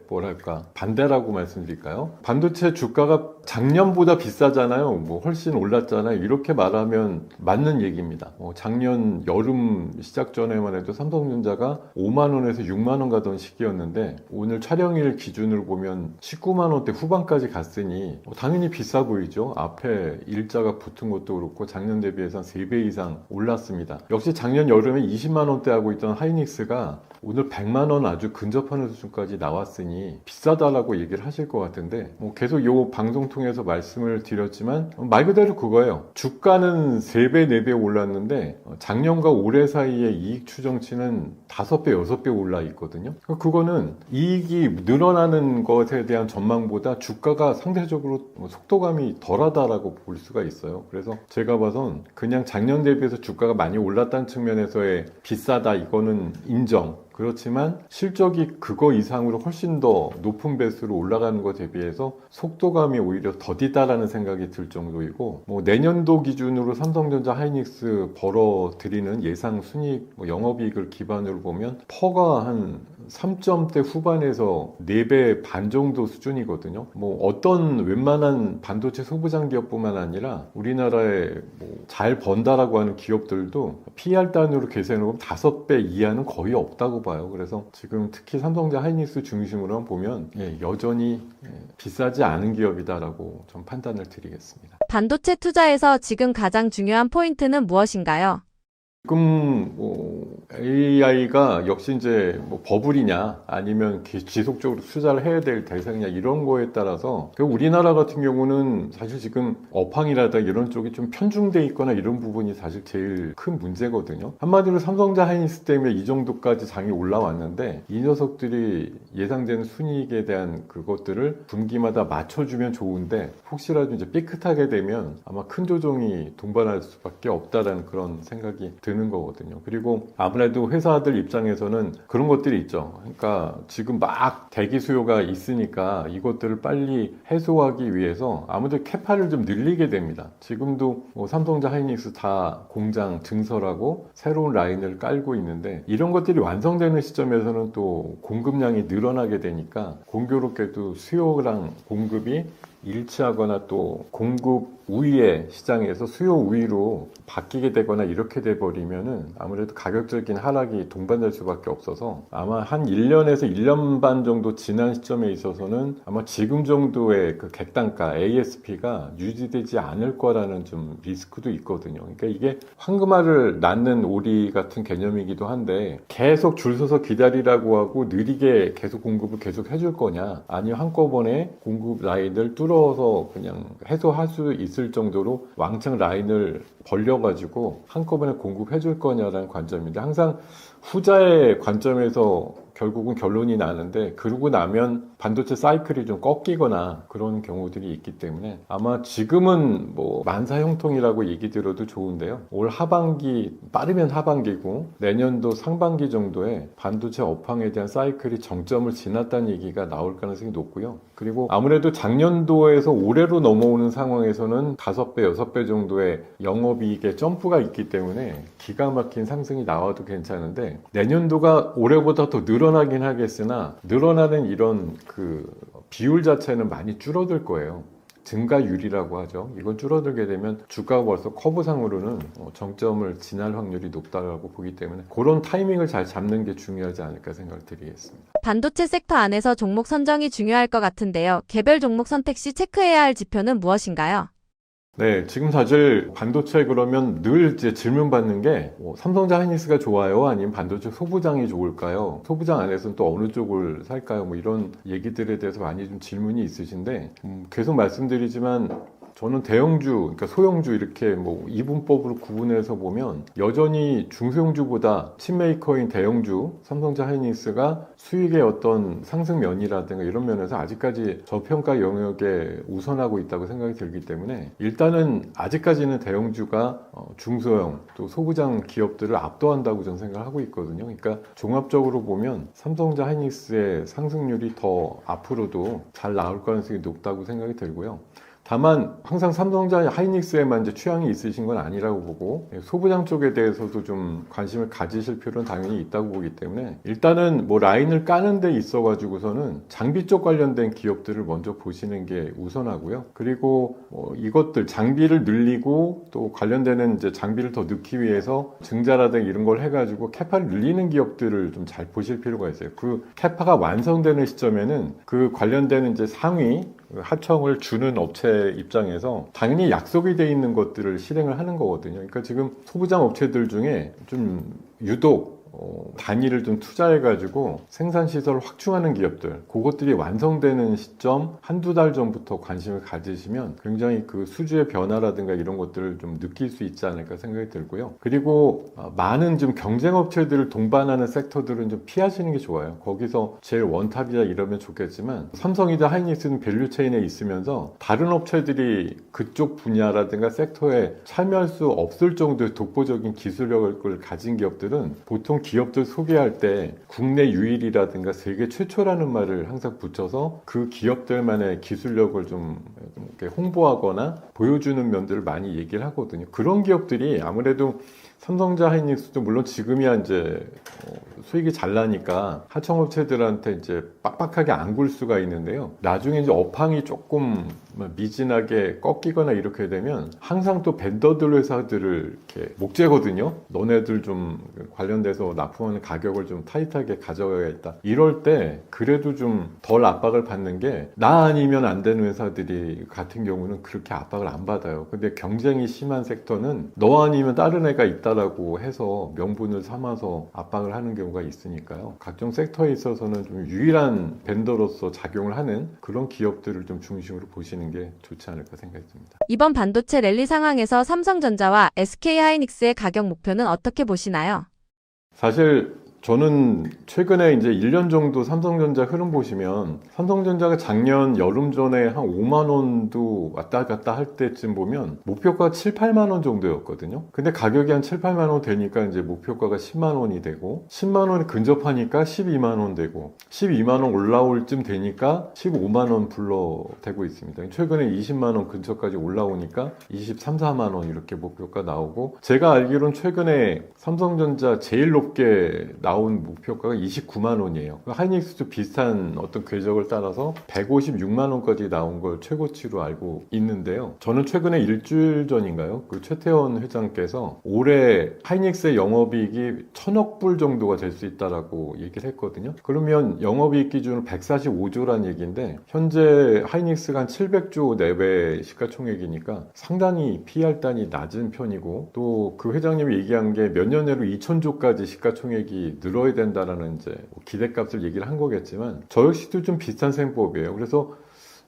반대라고 말씀드릴까요? 반도체 주가가 작년보다 비싸잖아요. 훨씬 올랐잖아요. 이렇게 말하면 맞는 얘기입니다. 작년 여름 시작 전에만 해도 삼성전자가 5만 원에서 6만 원 가던 시기였는데 오늘 촬영일 기준으로 보면 19만 원대 후반까지 갔으니 당연히 비싸 보이죠. 앞에 일자가 붙은 것도 그렇고 작년 대비해서 한 3배 이상 올랐습니다. 역시 작년 여름에 20만 원대 하고 있던 하이닉스가 오늘 100만 원 아주 근접하는 수준까지 나왔으니 비싸다라고 얘기를 하실 것 같은데, 계속 이 방송 통해서 말씀을 드렸지만 말 그대로 그거예요. 주가는 3배, 4배 올랐는데 작년과 올해 사이에 이익 추정치는 5배, 6배 올라 있거든요. 그거는 이익이 늘어나는 것에 대한 전망보다 주가가 상대적으로 속도감이 덜하다라고 볼 수가 있어요. 그래서 제가 봐선 그냥 작년 대비해서 주가가 많이 올랐다는 측면에서의 비싸다, 이거는 인정. 그렇지만 실적이 그거 이상으로 훨씬 더 높은 배수로 올라가는 것 대비해서 속도감이 오히려 더디다라는 생각이 들 정도이고, 내년도 기준으로 삼성전자 하이닉스 벌어들이는 예상 순이익, 영업이익을 기반으로 보면 퍼가 한 3점대 후반에서 4배 반 정도 수준이거든요. 어떤 웬만한 반도체 소부장 기업뿐만 아니라 우리나라에 잘 번다라고 하는 기업들도 PER 단위로 계산해보면 5배 이하는 거의 없다고 봐요. 그래서 지금 특히 삼성전자 하이닉스 중심으로 보면 여전히 비싸지 않은 기업이다라고 좀 판단을 드리겠습니다. 반도체 투자에서 지금 가장 중요한 포인트는 무엇인가요? 지금 AI가 역시 이제 버블이냐 아니면 지속적으로 투자를 해야 될 대상이냐 이런 거에 따라서 우리나라 같은 경우는 사실 지금 업황이라든가 이런 쪽이 좀 편중돼 있거나 이런 부분이 사실 제일 큰 문제거든요. 한마디로 삼성전자 하이닉스 때문에 이 정도까지 장이 올라왔는데 이 녀석들이 예상되는 순이익에 대한 그것들을 분기마다 맞춰주면 좋은데, 혹시라도 이제 삐끗하게 되면 아마 큰 조정이 동반할 수밖에 없다라는 그런 생각이 드는 드는 거거든요. 그리고 아무래도 회사들 입장에서는 그런 것들이 있죠. 그러니까 지금 막 대기 수요가 있으니까 이것들을 빨리 해소하기 위해서 아무래도 캐파를 좀 늘리게 됩니다. 지금도 뭐 삼성전자, 하이닉스 다 공장 증설하고 새로운 라인을 깔고 있는데 이런 것들이 완성되는 시점에서는 또 공급량이 늘어나게 되니까 공교롭게도 수요랑 공급이 일치하거나 또 공급 우위의 시장에서 수요 우위로 바뀌게 되거나 이렇게 돼버리면은 아무래도 가격적인 하락이 동반될 수밖에 없어서 아마 한 1년에서 1년 반 정도 지난 시점에 있어서는 아마 지금 정도의 그 객단가 ASP가 유지되지 않을 거라는 좀 리스크도 있거든요. 그러니까 이게 황금알을 낳는 오리 같은 개념이기도 한데 계속 줄 서서 기다리라고 하고 느리게 계속 공급을 계속 해줄 거냐 아니면 한꺼번에 공급 라인을 뚫어서 그냥 해소할 수 있을 정도로 왕창 라인을 벌려가지고 한꺼번에 공급해 줄 거냐라는 관점인데 항상 후자의 관점에서 결국은 결론이 나는데 그러고 나면 반도체 사이클이 좀 꺾이거나 그런 경우들이 있기 때문에 아마 지금은 뭐 만사형통이라고 얘기 들어도 좋은데요. 올 하반기 빠르면 하반기고 내년도 상반기 정도에 반도체 업황에 대한 사이클이 정점을 지났다는 얘기가 나올 가능성이 높고요. 그리고 아무래도 작년도에서 올해로 넘어오는 상황에서는 5배, 6배 정도의 영업이익의 점프가 있기 때문에 기가 막힌 상승이 나와도 괜찮은데 내년도가 올해보다 더 늘어나긴 하겠으나 늘어나는 이런 그 비율 자체는 많이 줄어들 거예요. 증가율이라고 하죠. 이건 줄어들게 되면 주가가 벌써 커브상으로는 정점을 지날 확률이 높다고 보기 때문에 그런 타이밍을 잘 잡는 게 중요하지 않을까 생각을 드리겠습니다. 반도체 섹터 안에서 종목 선정이 중요할 것 같은데요. 개별 종목 선택 시 체크해야 할 지표는 무엇인가요? 네, 지금 사실 반도체 그러면 늘 이제 질문 받는 게 삼성전자 하이닉스가 좋아요? 아니면 반도체 소부장이 좋을까요? 소부장 안에서는 또 어느 쪽을 살까요? 뭐 이런 얘기들에 대해서 많이 좀 질문이 있으신데 계속 말씀드리지만 저는 대형주, 그러니까 소형주 이렇게 뭐 이분법으로 구분해서 보면 여전히 중소형주보다 칩메이커인 대형주, 삼성전자 하이닉스가 수익의 어떤 상승면이라든가 이런 면에서 아직까지 저평가 영역에 우선하고 있다고 생각이 들기 때문에 일단은 아직까지는 대형주가 중소형 또 소부장 기업들을 압도한다고 저는 생각을 하고 있거든요. 그러니까 종합적으로 보면 삼성전자 하이닉스의 상승률이 더 앞으로도 잘 나올 가능성이 높다고 생각이 들고요. 다만 항상 삼성전자 하이닉스에만 이제 취향이 있으신 건 아니라고 보고 소부장 쪽에 대해서도 좀 관심을 가지실 필요는 당연히 있다고 보기 때문에 일단은 뭐 라인을 까는 데 있어 가지고서는 장비 쪽 관련된 기업들을 먼저 보시는 게 우선하고요. 그리고 이것들 장비를 늘리고 또 관련되는 이제 장비를 더 넣기 위해서 증자라든가 이런 걸 해가지고 캐파를 늘리는 기업들을 좀 잘 보실 필요가 있어요. 그 캐파가 완성되는 시점에는 그 관련되는 이제 상위 하청을 주는 업체 입장에서 당연히 약속이 돼 있는 것들을 실행을 하는 거거든요. 그러니까 지금 소부장 업체들 중에 좀 유독 단위를 좀 투자해가지고 생산시설을 확충하는 기업들, 그것들이 완성되는 시점 한두 달 전부터 관심을 가지시면 굉장히 그 수주의 변화라든가 이런 것들을 좀 느낄 수 있지 않을까 생각이 들고요. 그리고 많은 좀 경쟁업체들을 동반하는 섹터들은 좀 피하시는 게 좋아요. 거기서 제일 원탑이다 이러면 좋겠지만 삼성이다 하이닉스는 밸류체인에 있으면서 다른 업체들이 그쪽 분야라든가 섹터에 참여할 수 없을 정도의 독보적인 기술력을 가진 기업들은 보통 기업들 소개할 때 국내 유일이라든가 세계 최초라는 말을 항상 붙여서 그 기업들만의 기술력을 좀 이렇게 홍보하거나 보여주는 면들을 많이 얘기를 하거든요. 그런 기업들이 아무래도 삼성전자 하이닉스도 물론 지금이야 이제 수익이 잘 나니까 하청업체들한테 이제 빡빡하게 안 굴 수가 있는데요. 나중에 이제 업황이 조금 미진하게 꺾이거나 이렇게 되면 항상 또 벤더들 회사들을 이렇게 목재거든요. 너네들 좀 관련돼서 납품하는 가격을 좀 타이트하게 가져가야겠다. 이럴 때 그래도 좀 덜 압박을 받는 게 나 아니면 안 되는 회사들이 같은 경우는 그렇게 압박을 안 받아요. 근데 경쟁이 심한 섹터는 너 아니면 다른 애가 있다라고 해서 명분을 삼아서 압박을 하는 경우가 있으니까요. 각종 섹터에 있어서는 좀 유일한 벤더로서 작용을 하는 그런 기업들을 좀 중심으로 보시는 게 좋지 않을까 생각이 듭니다. 이번 반도체 랠리 상황에서 삼성전자와 SK 하이닉스의 가격 목표는 어떻게 보시나요? 사실 저는 최근에 이제 1년 정도 삼성전자 흐름 보시면 삼성전자가 작년 여름 전에 한 5만 원도 왔다 갔다 할 때쯤 보면 목표가 7, 8만 원 정도였거든요. 근데 가격이 한 7, 8만 원 되니까 이제 목표가가 10만 원이 되고 10만 원이 근접하니까 12만 원 되고 12만 원 올라올 쯤 되니까 15만 원 불러대고 있습니다. 최근에 20만 원 근처까지 올라오니까 23, 4만 원 이렇게 목표가 나오고 제가 알기로는 최근에 삼성전자 제일 높게 나온 목표가가 29만 원이에요. 하이닉스도 비슷한 어떤 궤적을 따라서 156만 원까지 나온 걸 최고치로 알고 있는데요. 저는 최근에 일주일 전인가요? 그 최태원 회장께서 올해 하이닉스의 영업이익이 1,000억 불 정도가 될 수 있다라고 얘기를 했거든요. 그러면 영업이익 기준으로 145조란 얘기인데 현재 하이닉스가 한 700조 내외 시가총액이니까 상당히 PER단이 낮은 편이고 또 그 회장님이 얘기한 게 몇 년 내로 2,000조까지 시가총액이 늘어야 된다라는 이제 기대값을 얘기를 한 거겠지만 저 역시도 좀 비슷한 생법이에요. 그래서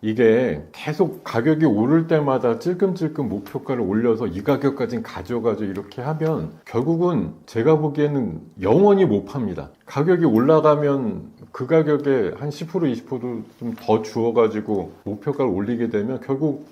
이게 계속 가격이 오를 때마다 찔끔찔끔 목표가를 올려서 이 가격까지 가져가죠 이렇게 하면 결국은 제가 보기에는 영원히 못 팝니다. 가격이 올라가면 그 가격에 한 10% 20%좀 더 주어가지고 목표가를 올리게 되면 결국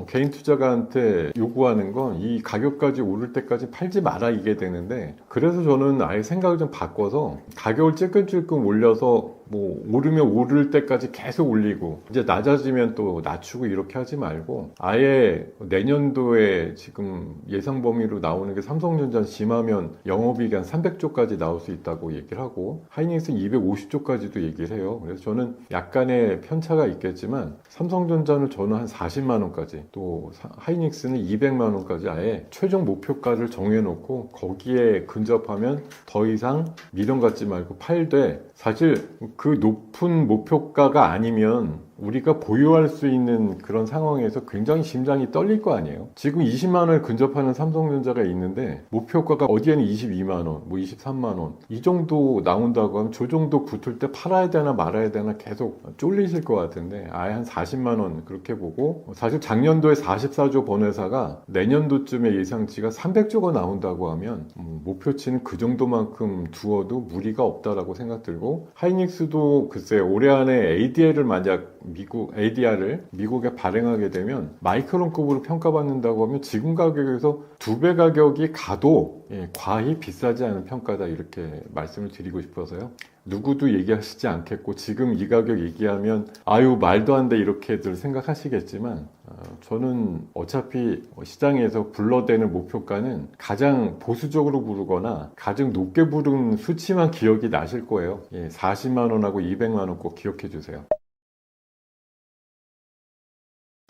개인 투자가한테 요구하는 건 이 가격까지 오를 때까지 팔지 마라 이게 되는데 그래서 저는 아예 생각을 좀 바꿔서 가격을 찔끔찔끔 올려서 뭐 오르면 오를 때까지 계속 올리고 이제 낮아지면 또 낮추고 이렇게 하지 말고 아예 내년도에 지금 예상 범위로 나오는 게 삼성전자 심하면 영업이익이 한 300조까지 나올 수 있다고 얘기를 하고 하이닉스는 250조까지도 얘기를 해요. 그래서 저는 약간의 편차가 있겠지만 삼성전자는 저는 한 40만 원까지 또 하이닉스는 200만 원까지 아예 최종 목표가를 정해놓고 거기에 근접하면 더 이상 미련 갖지 말고 팔되 사실 그 높은 목표가가 아니면 우리가 보유할 수 있는 그런 상황에서 굉장히 심장이 떨릴 거 아니에요. 지금 20만 원을 근접하는 삼성전자가 있는데 목표가가 어디에는 22만 원, 뭐 23만 원 이 정도 나온다고 하면 저 정도 붙을 때 팔아야 되나 말아야 되나 계속 쫄리실 것 같은데 아예 한 40만 원 그렇게 보고 사실 작년도에 44조 번 회사가 내년도쯤에 예상치가 300조가 나온다고 하면 목표치는 그 정도만큼 두어도 무리가 없다라고 생각 들고 하이닉스도 글쎄 올해 안에 ADR을 만약 ADR을 미국에 발행하게 되면 마이크론급으로 평가받는다고 하면 지금 가격에서 2배 가격이 가도 과히 비싸지 않은 평가다 이렇게 말씀을 드리고 싶어서요. 누구도 얘기하시지 않겠고 지금 이 가격 얘기하면 아유 말도 안 돼 이렇게들 생각하시겠지만 저는 어차피 시장에서 불러대는 목표가는 가장 보수적으로 부르거나 가장 높게 부른 수치만 기억이 나실 거예요. 40만 원하고 200만 원 꼭 기억해 주세요.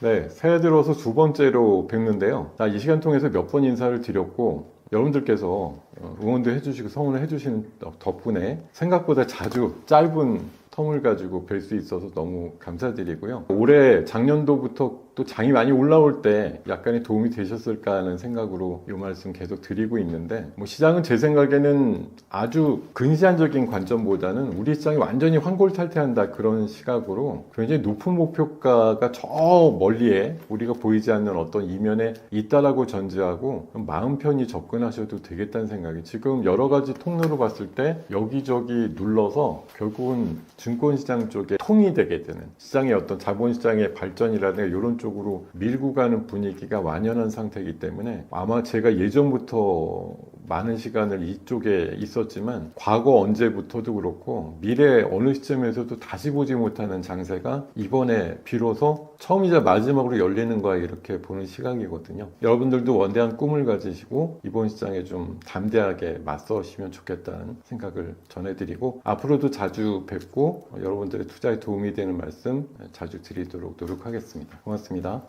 네, 새해 들어서 두 번째로 뵙는데요. 이 시간 통해서 몇 번 인사를 드렸고 여러분들께서 응원도 해주시고 성원을 해주시는 덕분에 생각보다 자주 짧은 텀을 가지고 뵐 수 있어서 너무 감사드리고요. 올해 작년도부터 또 장이 많이 올라올 때 약간의 도움이 되셨을까 하는 생각으로 이 말씀 계속 드리고 있는데 뭐 시장은 제 생각에는 아주 근시안적인 관점보다는 우리 시장이 완전히 환골탈태한다 그런 시각으로 굉장히 높은 목표가가 저 멀리에 우리가 보이지 않는 어떤 이면에 있다라고 전제하고 마음 편히 접근하셔도 되겠다는 생각이 지금 여러 가지 통로로 봤을 때 여기저기 눌러서 결국은 증권시장 쪽에 통이 되게 되는 시장의 어떤 자본시장의 발전이라든가 이런 쪽으로 밀고 가는 분위기가 완연한 상태이기 때문에 아마 제가 예전부터 많은 시간을 이쪽에 있었지만 과거 언제부터도 그렇고 미래 어느 시점에서도 다시 보지 못하는 장세가 이번에 비로소 처음이자 마지막으로 열리는 거야 이렇게 보는 시각이거든요. 여러분들도 원대한 꿈을 가지시고 이번 시장에 좀 담대하게 맞서시면 좋겠다는 생각을 전해드리고 앞으로도 자주 뵙고 여러분들의 투자에 도움이 되는 말씀 자주 드리도록 노력하겠습니다. 고맙습니다.